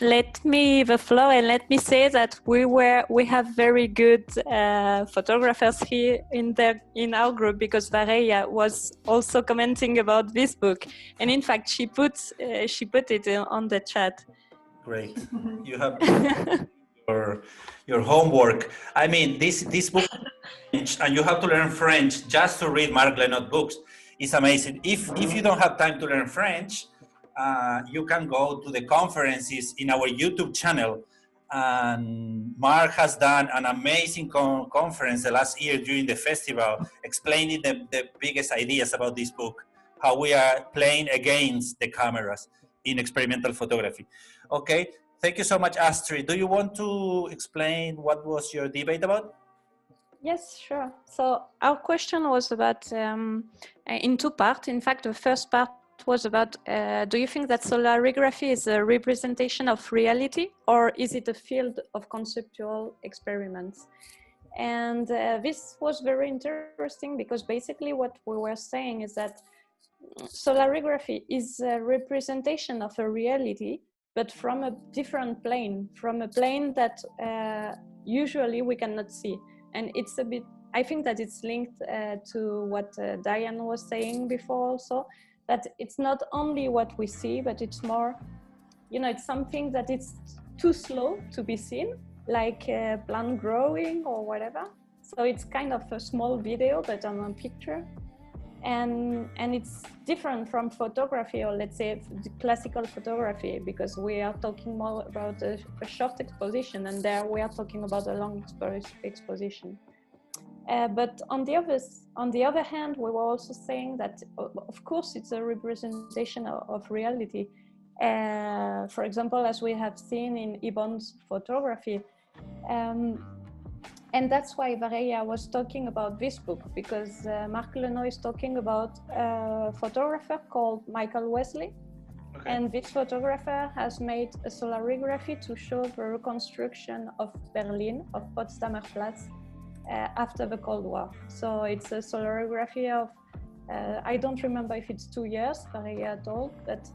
let me the floor and let me say that we have very good photographers here in our group, because Vareya was also commenting about this book, and in fact she put it on the chat.
Great, you have your homework. I mean, this book, and you have to learn French just to read Marc Lenot books. It's amazing. If you don't have time to learn French, you can go to the conferences in our YouTube channel. And Marc has done an amazing conference the last year during the festival, explaining the biggest ideas about this book, how we are playing against the cameras in experimental photography. Okay, thank you so much, Astrid. Do you want to explain what was your debate about?
Yes, sure. So our question was about, in two parts. In fact, the first part was about, do you think that solarigraphy is a representation of reality, or is it a field of conceptual experiments? And this was very interesting, because basically what we were saying is that solarigraphy is a representation of a reality, but from a different plane, from a plane that usually we cannot see. And it's a bit, I think that it's linked to what Diane was saying before also, that it's not only what we see, but it's more, you know, it's something that it's too slow to be seen, like plant growing or whatever. So it's kind of a small video, but on a picture. and it's different from photography, or let's say the classical photography, because we are talking more about a short exposition, and there we are talking about a long exposition. But on the other hand, we were also saying that, of course, it's a representation of reality. For example, as we have seen in Ibon's photography. And that's why Varela was talking about this book, because Marc Lenoy is talking about a photographer called Michael Wesley. Okay. And this photographer has made a solarigraphy to show the reconstruction of Berlin, of Potsdamer Platz, after the Cold War. So it's a solarigraphy of, I don't remember if it's 2 years, Varela told, but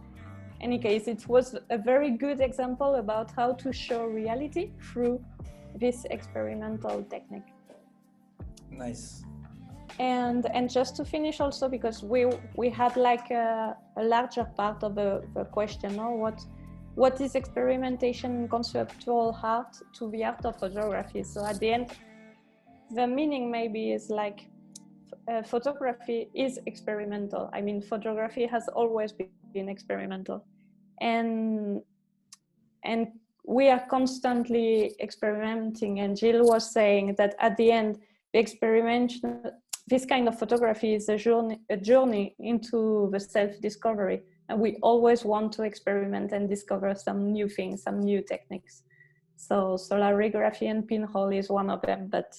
in any case, it was a very good example about how to show reality through this experimental technique.
Nice.
And just to finish also, because we had like a larger part of the question, no? What is experimentation in conceptual art to the art of photography? So at the end, the meaning maybe is like photography is experimental. I mean, photography has always been experimental, and we are constantly experimenting. And Jill was saying that at the end, the experimentation, this kind of photography is a journey into the self-discovery, and we always want to experiment and discover some new things, some new techniques. So solarigraphy and pinhole is one of them, but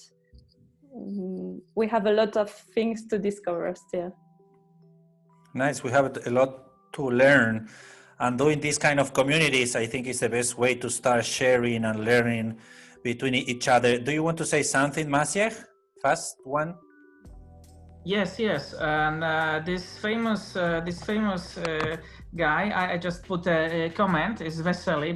we have a lot of things to discover still.
Nice, we have a lot to learn, and doing this kind of communities, I think, is the best way to start sharing and learning between each other. Do you want to say something, Maciej? Fast one.
Yes, and this famous guy, I just put a comment, is Vesely,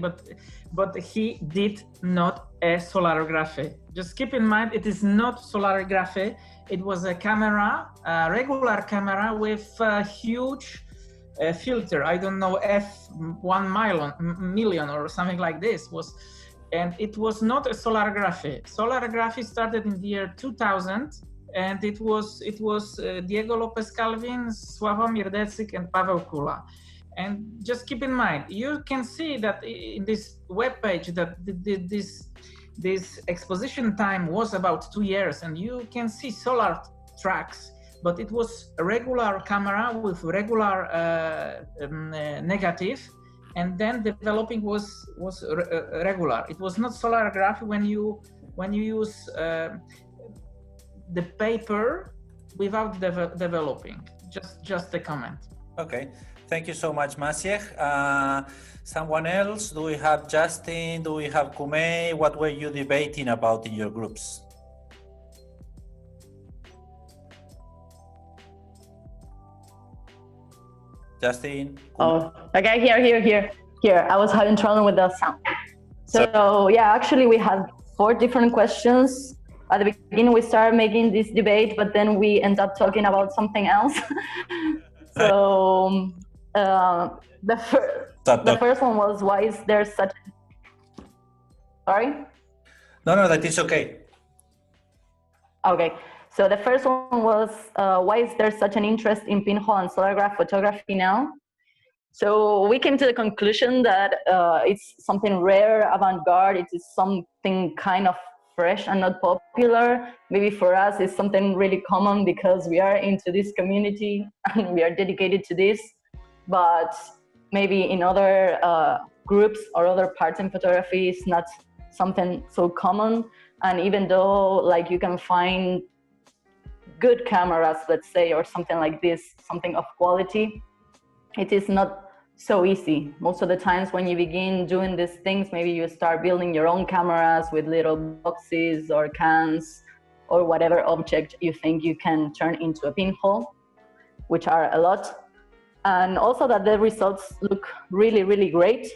but he did not a solarigraphy. Just keep in mind, it is not solarigraphy. It was a camera, a regular camera with a huge filter. I don't know, f1 million or something like this was, and it was not a solarigraphy. Solarigraphy started in the year 2000. And it was Diego Lopez Calvin, Sławomir Decyk, and Paweł Kula. And just keep in mind, you can see that in this web page that this exposition time was about 2 years, and you can see solar tracks, but it was a regular camera with regular negative, and then developing was regular. It was not solarigraphy when you use the paper without developing. Just a comment.
Okay, thank you so much, Maciej. Someone else? Do we have Justin? Do we have Kumei? What were you debating about in your groups? Justin?
Oh, okay, here. I was having trouble with the sound. So yeah, actually we had 4 different questions. At the beginning, we started making this debate, but then we end up talking about something else. So the first one was, why is there such... Sorry?
No, that is okay.
Okay, so the first one was, why is there such an interest in pinhole and solargraph photography now? So we came to the conclusion that it's something rare, avant-garde, it is something kind of fresh and not popular. Maybe for us it's something really common because we are into this community and we are dedicated to this, but maybe in other groups or other parts in photography it's not something so common. And even though like you can find good cameras, let's say, or something like this, something of quality, it is not so easy. Most of the times when you begin doing these things, maybe you start building your own cameras with little boxes or cans or whatever object you think you can turn into a pinhole, which are a lot. And also that the results look really, really great.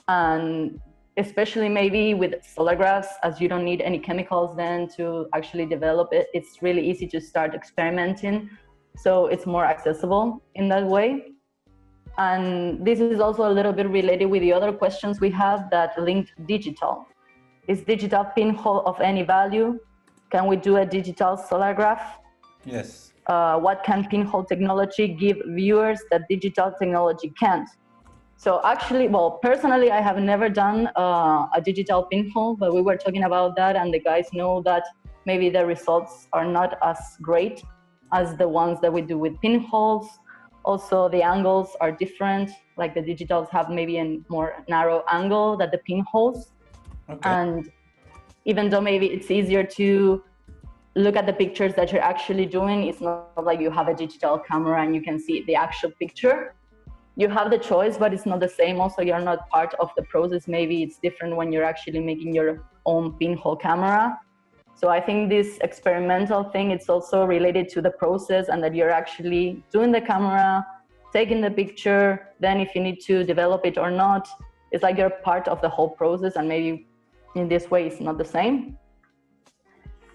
And especially maybe with Cellograph, as you don't need any chemicals then to actually develop it, it's really easy to start experimenting. So it's more accessible in that way. And this is also a little bit related with the other questions we have that linked digital. Is digital pinhole of any value? Can we do a digital solargraph?
Yes.
what can pinhole technology give viewers that digital technology can't? So actually, well, personally, I have never done a digital pinhole, but we were talking about that, and the guys know that maybe the results are not as great as the ones that we do with pinholes. Also, the angles are different, like the digitals have maybe a more narrow angle than the pinholes.
Okay.
And even though maybe it's easier to look at the pictures that you're actually doing, it's not like you have a digital camera and you can see the actual picture. You have the choice, but it's not the same. Also, you're not part of the process. Maybe it's different when you're actually making your own pinhole camera. So I think this experimental thing, it's also related to the process, and that you're actually doing the camera, taking the picture, then if you need to develop it or not, it's like you're part of the whole process, and maybe in this way it's not the same.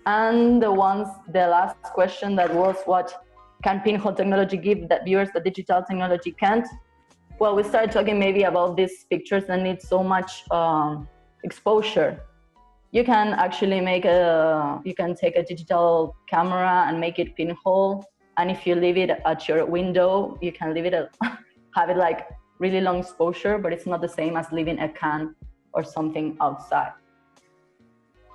And the last question that was, what can pinhole technology give that viewers that digital technology can't? Well, we started talking maybe about these pictures that need so much exposure. You can actually you can take a digital camera and make it pinhole. And if you leave it at your window, you can leave it, have it like really long exposure, but it's not the same as leaving a can or something outside.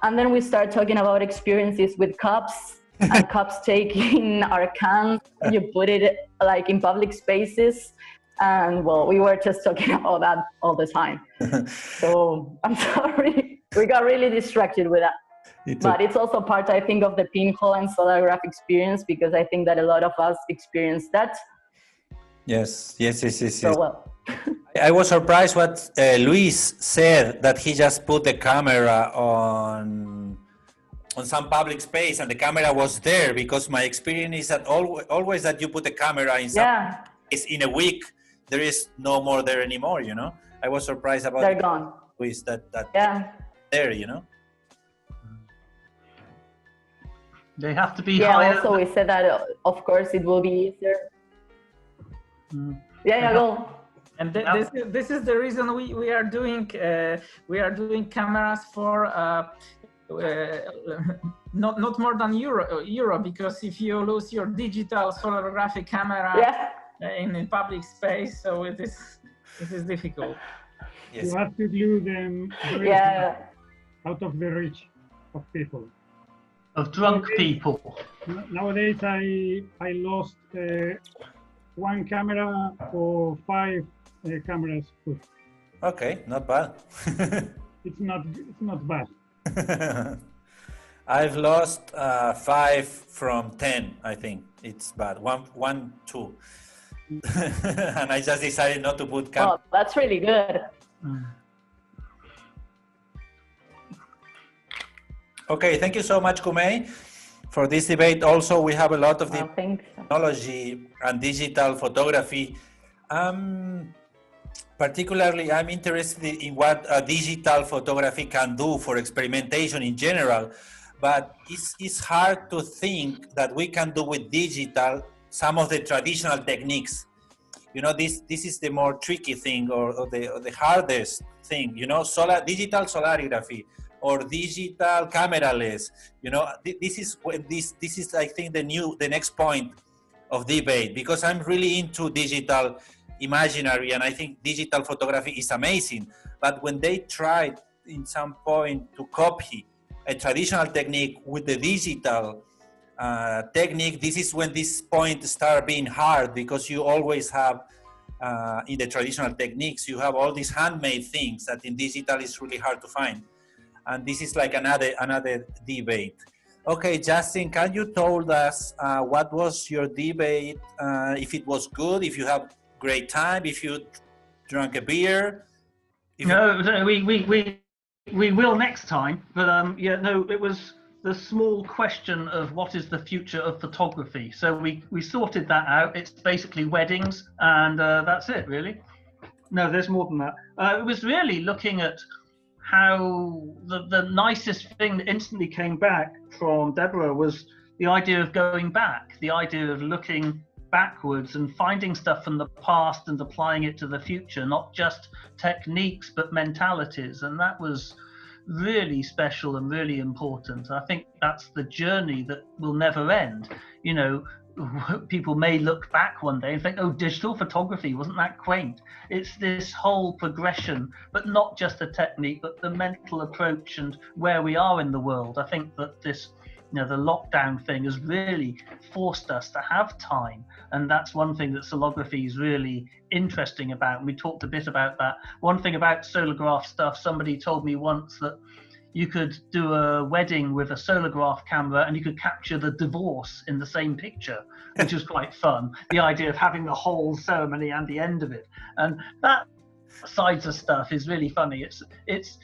And then we start talking about experiences with cups and cups taking our cans, you put it like in public spaces. And well, we were just talking about that all the time. So I'm sorry, we got really distracted with that. But it's also part, I think, of the pinhole and solarograph experience, because I think that a lot of us experience that.
Yes.
So well.
I was surprised what Luis said, that he just put the camera on some public space and the camera was there, because my experience is that always that you put the camera in some place in a week, there is no more there anymore, you know? I was surprised about
they're gone.
Luis, that there, you know?
They have to be higher.
Also we said that, of course, it will be easier. Go.
And this is the reason we are doing cameras for not more than euro, because if you lose your digital solarographic camera in public space, so it is difficult.
Yes. You have to glue them out of the reach of people.
Of drunk people.
Nowadays, I lost one camera or 5 cameras put.
Okay, not bad.
It's not bad.
I've lost 5 from 10. I think it's bad. One, 2, and I just decided not to put camera.
Oh, that's really good.
Okay, thank you so much, Kumei, for this debate. Also, we have a lot of the technology and digital photography. Particularly, I'm interested in what digital photography can do for experimentation in general, but it's hard to think that we can do with digital some of the traditional techniques. You know, this is the more tricky thing, or the hardest thing, you know, digital solarography or digital cameraless. You know, this is I think the next point of debate, because I'm really into digital imaginary, and I think digital photography is amazing. But when they tried in some point to copy a traditional technique with the digital technique, this is when this point start being hard, because you always have in the traditional techniques, you have all these handmade things that in digital is really hard to find. And this is like another debate. Okay, Justin, can you told us what was your debate, if it was good, if you have great time, if you drank a beer?
No, we will next time, but it was the small question of what is the future of photography. So we sorted that out. It's basically weddings, and that's it, really. No, there's more than that. It was really looking at how the nicest thing that instantly came back from Deborah was the idea of going back, the idea of looking backwards and finding stuff from the past and applying it to the future, not just techniques but mentalities. And that was really special and really important. I think that's the journey that will never end. You know, people may look back one day and think, oh, digital photography, wasn't that quaint? It's this whole progression, but not just the technique, but the mental approach and where we are in the world. I think that this, the lockdown thing has really forced us to have time. And that's one thing that Cellography is really interesting about. And we talked a bit about that. One thing about Solargraph stuff, somebody told me once that you could do a wedding with a Cellograph camera and you could capture the divorce in the same picture, which was quite fun. The idea of having the whole ceremony and the end of it. And that sides of stuff is really funny. It's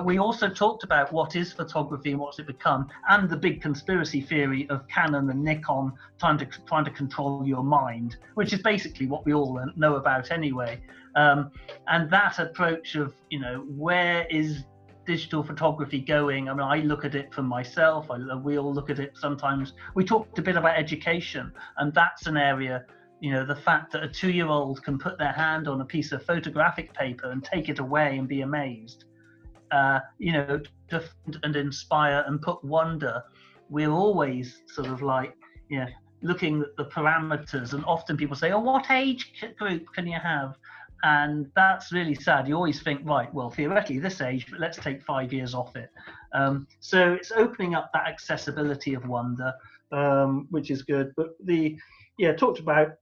we also talked about what is photography and what's it become, and the big conspiracy theory of Canon and Nikon trying to control your mind, which is basically what we all know about anyway. And that approach of, where is digital photography going? I mean, I look at it for myself. We all look at it sometimes. We talked a bit about education, and that's an area, the fact that a 2-year-old can put their hand on a piece of photographic paper and take it away and be amazed, and inspire and put wonder. We're always sort of like, looking at the parameters, and often people say, oh, what age group can you have? And that's really sad. You always think, right, well, theoretically this age, but let's take 5 years off it. So it's opening up that accessibility of wonder, which is good. But talked about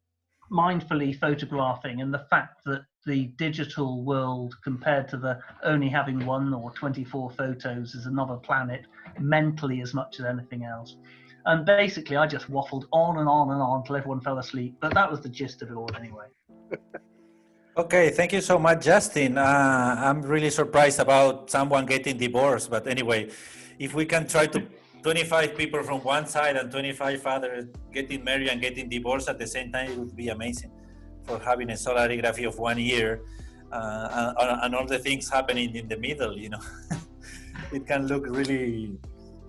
mindfully photographing and the fact that the digital world compared to the only having 1 or 24 photos is another planet mentally as much as anything else. And basically I just waffled on and on and on till everyone fell asleep, but that was the gist of it all anyway.
Okay, thank you so much, Justin. I'm really surprised about someone getting divorced, but anyway, if we can try to 25 people from one side and 25 others getting married and getting divorced at the same time, it would be amazing for having a solarography of 1 year and all the things happening in the middle, It can look really,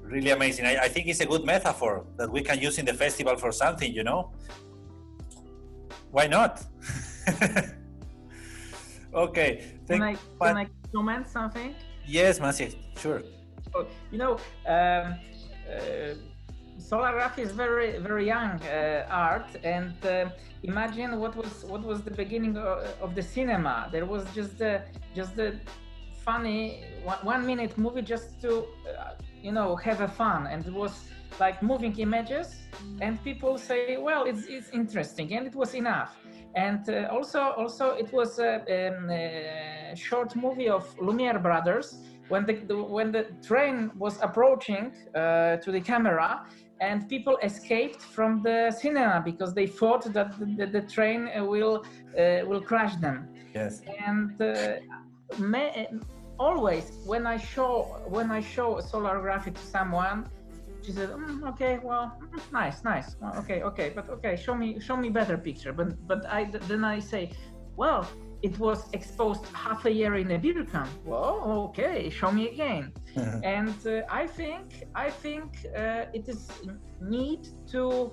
really amazing. I think it's a good metaphor that we can use in the festival for something, Why not? Okay.
Can I comment something?
Yes, Maciej, sure.
Solargraphy is very, very young art, and imagine what was the beginning of the cinema. There was just the funny 1 minute movie just to have a fun, and it was like moving images, and people say, well, it's interesting, and it was enough. And also it was a short movie of Lumiere brothers when the train was approaching to the camera, and people escaped from the cinema because they thought that the train will crash them.
Yes.
And always when I show solarography to someone, she said, okay, well, nice. Okay, but okay, show me better picture. But then I say, well, it was exposed half a year in a beer can. Well, okay, show me again. And I think it is need to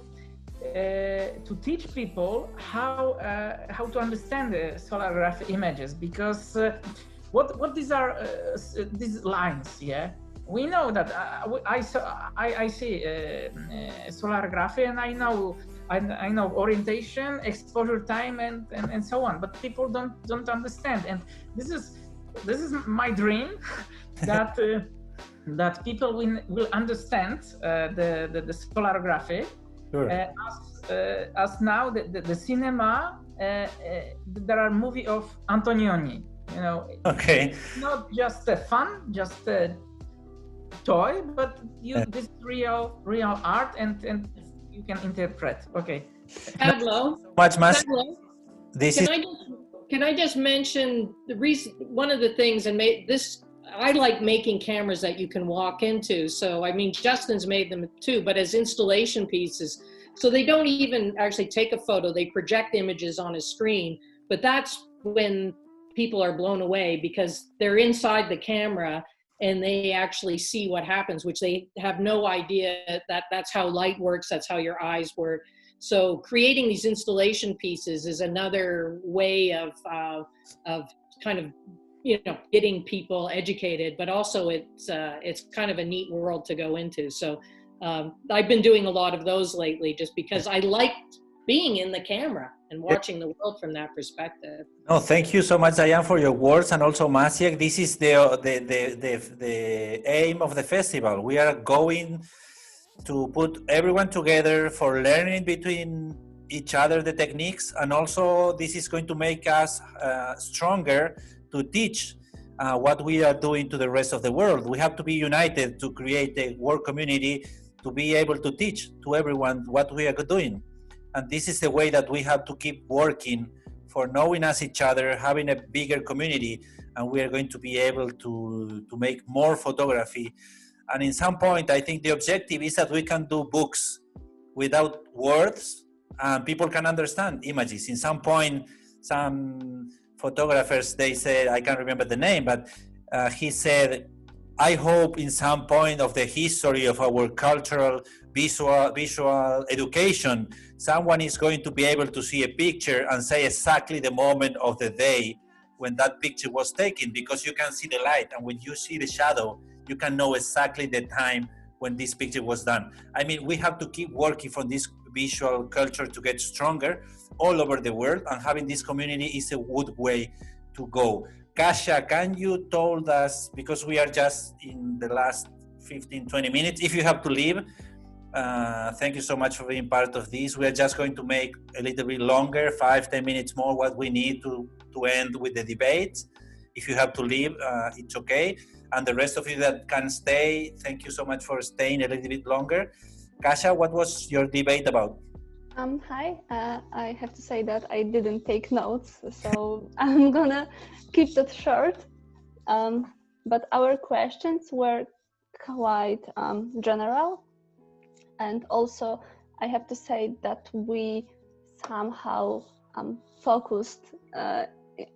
teach people how to understand the solarography images, because what these are these lines, yeah. We know that I see solarography, and I know orientation, exposure time, and so on. But people don't understand, and this is my dream that that people will understand the solarography.
Sure.
As now the cinema, there are movie of Antonioni.
Okay.
It's not just fun, just toy, but this real art, and you can interpret. Okay.
Pablo.
Much,
Pablo, can I just mention the reason? One of the things, and I like making cameras that you can walk into. So I mean, Justin's made them too, but as installation pieces. So they don't even actually take a photo; they project images on a screen. But that's when people are blown away, because they're inside the camera and they actually see what happens, which they have no idea that's how light works, that's how your eyes work. So creating these installation pieces is another way of kind of, getting people educated, but also it's kind of a neat world to go into. So I've been doing a lot of those lately just because I liked being in the camera and watching the world from that perspective.
No, thank you so much, Diane, for your words, and also Maciek. This is the aim of the festival. We are going to put everyone together for learning between each other the techniques, and also this is going to make us stronger to teach what we are doing to the rest of the world. We have to be united to create a work community to be able to teach to everyone what we are doing. And this is the way that we have to keep working for knowing us each other, having a bigger community, and we are going to be able to make more photography. And in some point, I think the objective is that we can do books without words, and people can understand images. In some point, some photographers, they said, I can't remember the name, but he said, I hope in some point of the history of our cultural visual education, someone is going to be able to see a picture and say exactly the moment of the day when that picture was taken, because you can see the light, and when you see the shadow, you can know exactly the time when this picture was done. I mean, we have to keep working for this visual culture to get stronger all over the world, and having this community is a good way to go. Kasia, can you told us, because we are just in the last 15-20 minutes, if you have to leave, thank you so much for being part of this. We are just going to make a little bit longer, 5-10 minutes more, what we need to end with the debate. If you have to leave, it's okay. And the rest of you that can stay, thank you so much for staying a little bit longer. Kasia, what was your debate about?
Hi, I have to say that I didn't take notes, so I'm gonna keep that short. But our questions were quite general, and also I have to say that we somehow focused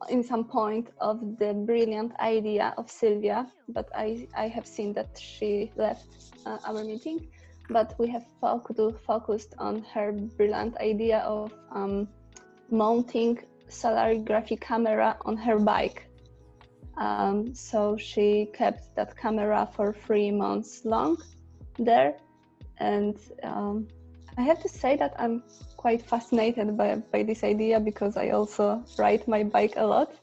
in some point of the brilliant idea of Sylvia, but I have seen that she left our meeting. But we have focused on her brilliant idea of mounting Cellography camera on her bike. So she kept that camera for 3 months long there. And I have to say that I'm quite fascinated by this idea, because I also ride my bike a lot.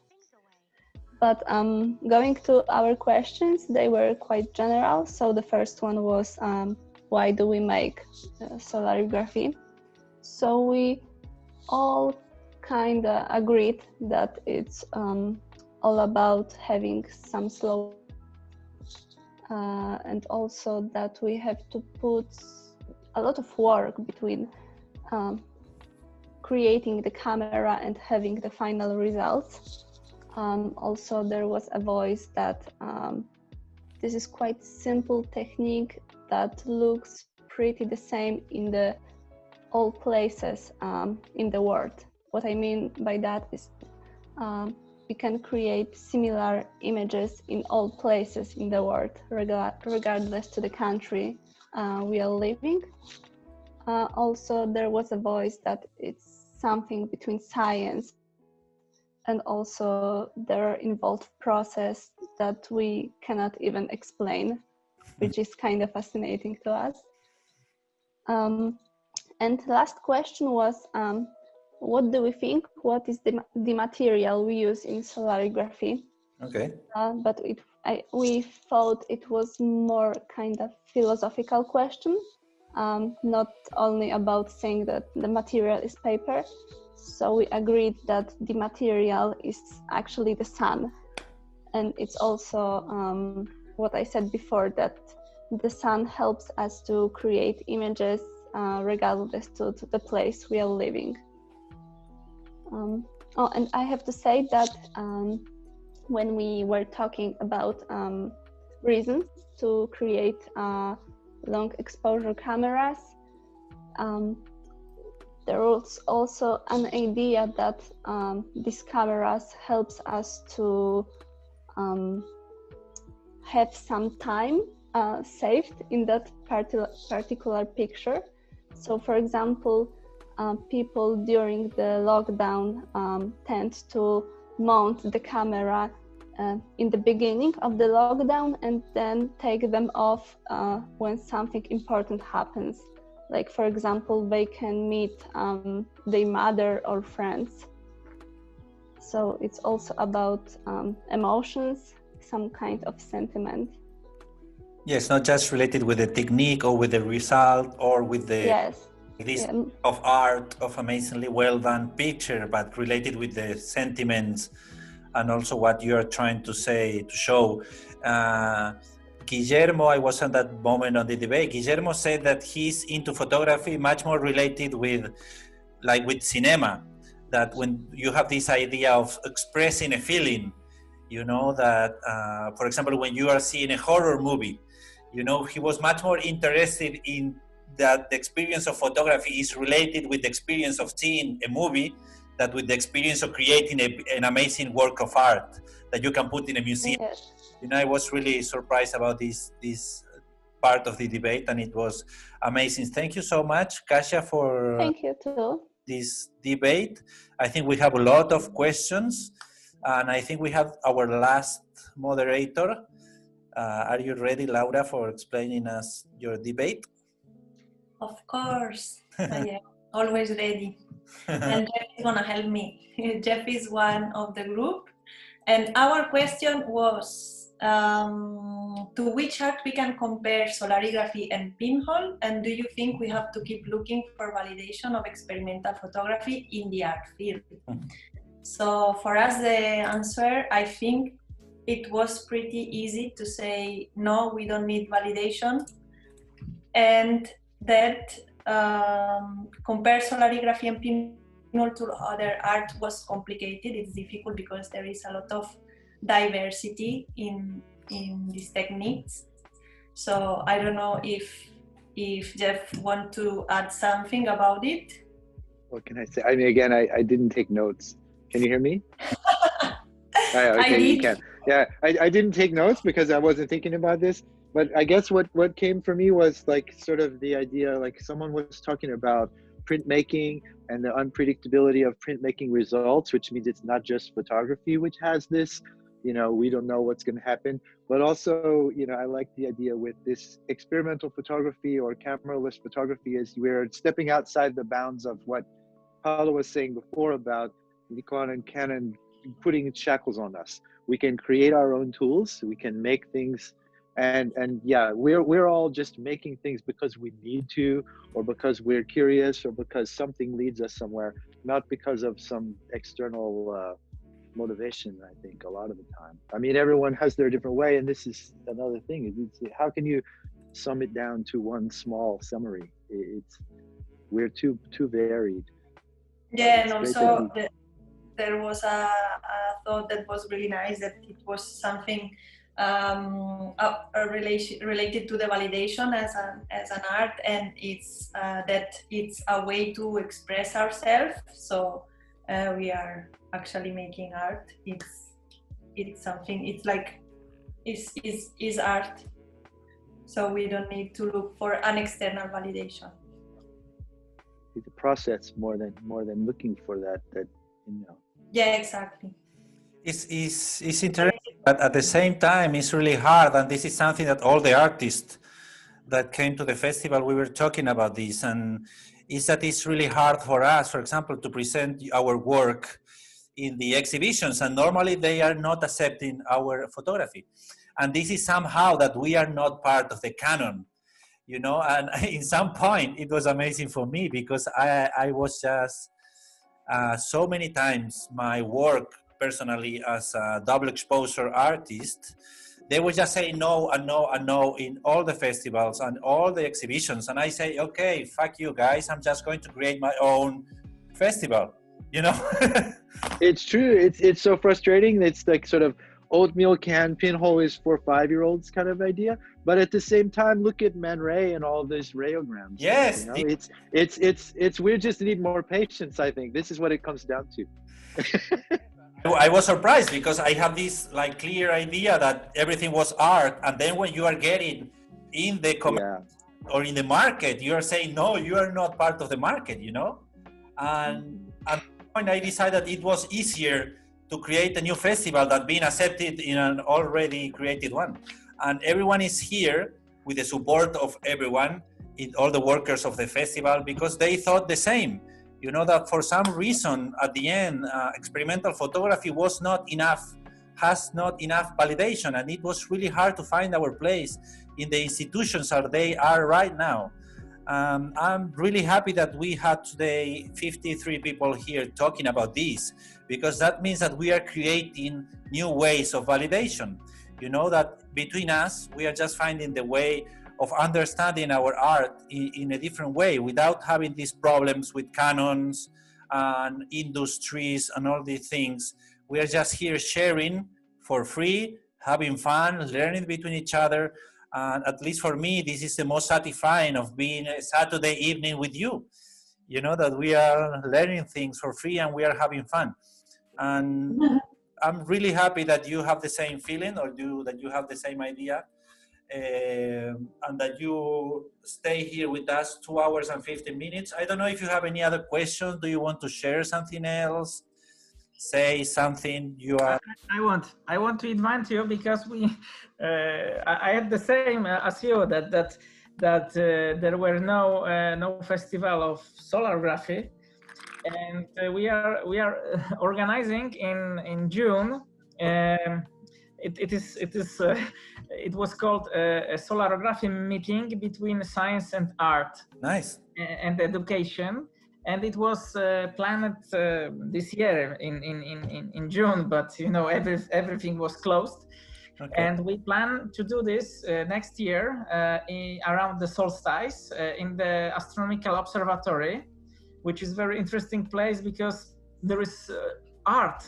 But going to our questions, they were quite general. So the first one was, why do we make Cellography? So we all kind of agreed that it's all about having some slow, and also that we have to put a lot of work between creating the camera and having the final results. Also, there was a voice that this is quite simple technique that looks pretty the same in all places in the world. What I mean by that is we can create similar images in all places in the world, regardless to the country we are living. Also, there was a voice that it's something between science and also their involved process that we cannot even explain, which is kind of fascinating to us. And the last question was, what do we think? What is the material we use in Cellography?
Okay.
But we thought it was more kind of philosophical question, not only about saying that the material is paper. So we agreed that the material is actually the sun. And it's also what I said before, that the sun helps us to create images regardless to the place we are living. And I have to say that when we were talking about reasons to create long exposure cameras, there was also an idea that these cameras helps us to have some time saved in that particular picture. So, for example, people during the lockdown tend to mount the camera in the beginning of the lockdown and then take them off when something important happens. Like, for example, they can meet their mother or friends. So it's also about emotions, some kind of sentiment.
Yes, not just related with the technique or with the result or with the of art, of amazingly well done picture, but related with the sentiments and also what you are trying to say, to show. Guillermo, I was at that moment on the debate. Guillermo said that he's into photography much more related with, like with cinema, that when you have this idea of expressing a feeling, you know, that, for example, when you are seeing a horror movie, you know, he was much more interested in that the experience of photography is related with the experience of seeing a movie than with the experience of creating an amazing work of art that you can put in a museum. Yes. You know, I was really surprised about this part of the debate, and it was amazing. Thank you so much, Kasia, for
Thank you too.
This debate. I think we have a lot of questions, and I think we have our last moderator. Are you ready, Laura, for explaining us your debate?
Of course, I am always ready. And Jeff is gonna help me. Jeff is one of the group. And our question was, to which art we can compare solarigraphy and pinhole? And do you think we have to keep looking for validation of experimental photography in the art field? So for us, the answer, I think it was pretty easy to say, no, we don't need validation. And that compare solarigraphy and pinhole to other art was complicated. It's difficult because there is a lot of diversity in these techniques. So I don't know if Jeff want to add something about it.
What can I say? I mean, again, I didn't take notes. Can you hear me? Okay,
I did.
You can. Yeah, I didn't take notes because I wasn't thinking about this. But I guess what came for me was like sort of the idea, like someone was talking about printmaking and the unpredictability of printmaking results, which means it's not just photography which has this, you know, we don't know what's going to happen, but also, you know, I like the idea with this experimental photography or cameraless photography is we're stepping outside the bounds of what Paulo was saying before about Nikon and Canon putting shackles on us. We can create our own tools, we can make things. And yeah, we're all just making things because we need to, or because we're curious, or because something leads us somewhere, not because of some external motivation. I think a lot of the time. I mean, everyone has their different way, and this is another thing. It's how can you sum it down to one small summary? We're too varied.
Yeah, and also there was a thought that was really nice, that it was something related to the validation as an art, and it's that it's a way to express ourselves. So we are actually making art. It's something. It's like is art. So we don't need to look for an external validation.
It's a process more than looking for that you know.
Yeah, exactly.
It's interesting, but at the same time, it's really hard. And this is something that all the artists that came to the festival, we were talking about this, and is that it's really hard for us, for example, to present our work in the exhibitions, and normally they are not accepting our photography. And this is somehow that we are not part of the canon, you know, and in some point it was amazing for me because I was just so many times my work personally as a double exposure artist, they would just say no and no and no in all the festivals and all the exhibitions, and I say, okay, fuck you guys, I'm just going to create my own festival, you know.
It's true. It's so frustrating. It's like sort of oatmeal can pinhole is for 5-year-olds kind of idea, but at the same time, look at Man Ray and all these rayograms.
Yes,
you know? It's we just need more patience. I think this is what it comes down to.
I was surprised because I have this like clear idea that everything was art, and then when you are getting in the or in the market, you are saying no, you are not part of the market, you know. And at one point I decided it was easier to create a new festival that being accepted in an already created one. And everyone is here with the support of everyone, all the workers of the festival, because they thought the same. You know, that for some reason at the end, experimental photography was not enough, has not enough validation, and it was really hard to find our place in the institutions as they are right now. I'm really happy that we had today 53 people here talking about this, because that means that we are creating new ways of validation. You know, that between us, we are just finding the way of understanding our art in a different way, without having these problems with canons and industries and all these things. We are just here sharing for free, having fun, learning between each other. And at least for me, this is the most satisfying of being a Saturday evening with you. You know, that we are learning things for free and we are having fun. And I'm really happy that you have the same feeling, or that you have the same idea, and that you stay here with us 2 hours and 15 minutes. I don't know if you have any other questions. Do you want to share something else? Say something you are.
I want to invite you, because I had the same as you, that there were no festival of solarography, and we are organizing in June. It was called a solarography meeting between science and art.
Nice.
And education. And it was planned this year in June, but you know, everything was closed. Okay. And we plan to do this next year around the solstice in the astronomical observatory, which is a very interesting place because there is art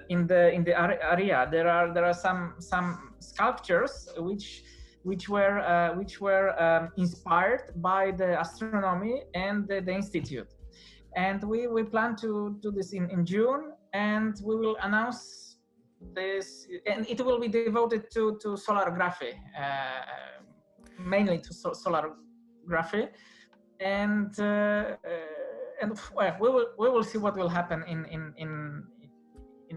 in the area. There are some sculptures which were inspired by the astronomy and the institute. And we plan to do this in June, and we will announce this, and it will be devoted to solarography, mainly to solarography, and well, we will see what will happen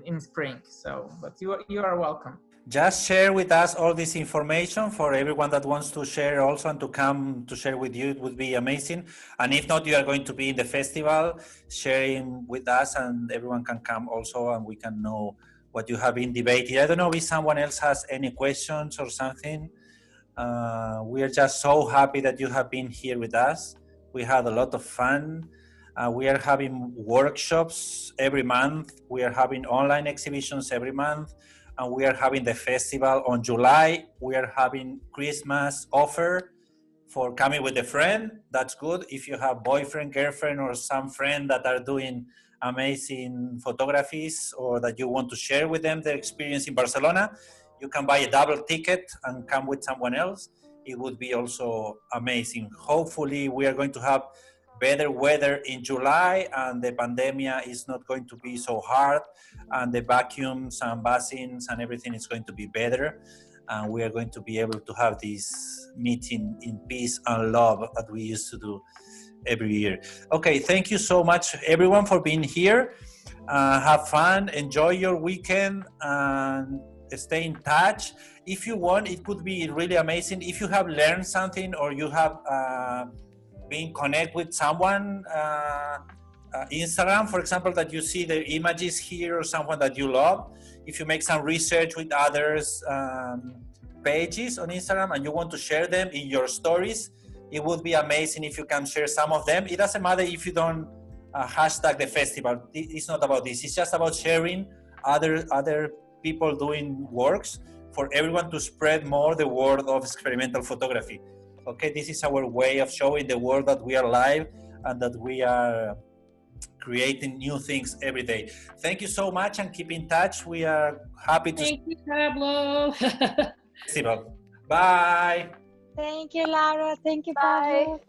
in spring. So, but you are welcome.
Just share with us all this information for everyone that wants to share also, and to come to share with you. It would be amazing. And if not, you are going to be in the festival sharing with us, and everyone can come also, and we can know what you have been debating. I don't know if someone else has any questions or something. We are just so happy that you have been here with us. We had a lot of fun. We are having workshops every month. We are having online exhibitions every month. And we are having the festival on July. We are having Christmas offer for coming with a friend. That's good. If you have boyfriend, girlfriend, or some friend that are doing amazing photographies, or that you want to share with them their experience in Barcelona, you can buy a double ticket and come with someone else. It would be also amazing. Hopefully, we are going to have better weather in July, and the pandemic is not going to be so hard, and the vacuums and basins and everything is going to be better, and we are going to be able to have this meeting in peace and love that we used to do every year. Okay, thank you so much everyone for being here. Have fun, enjoy your weekend, and stay in touch. If you want, it could be really amazing if you have learned something, or you have being connect with someone, Instagram, for example, that you see the images here, or someone that you love. If you make some research with others' pages on Instagram and you want to share them in your stories, it would be amazing if you can share some of them. It doesn't matter if you don't hashtag the festival. It's not about this. It's just about sharing other people doing works, for everyone to spread more the word of experimental photography. Okay, this is our way of showing the world that we are live and that we are creating new things every day. Thank you so much, and keep in touch. We are happy to.
Thank you, Pablo.
Bye.
Thank you, Laura. Thank you, Pablo.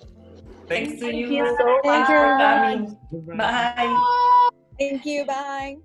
Thank
you
so
much for coming.
Bye. Thank you. Bye.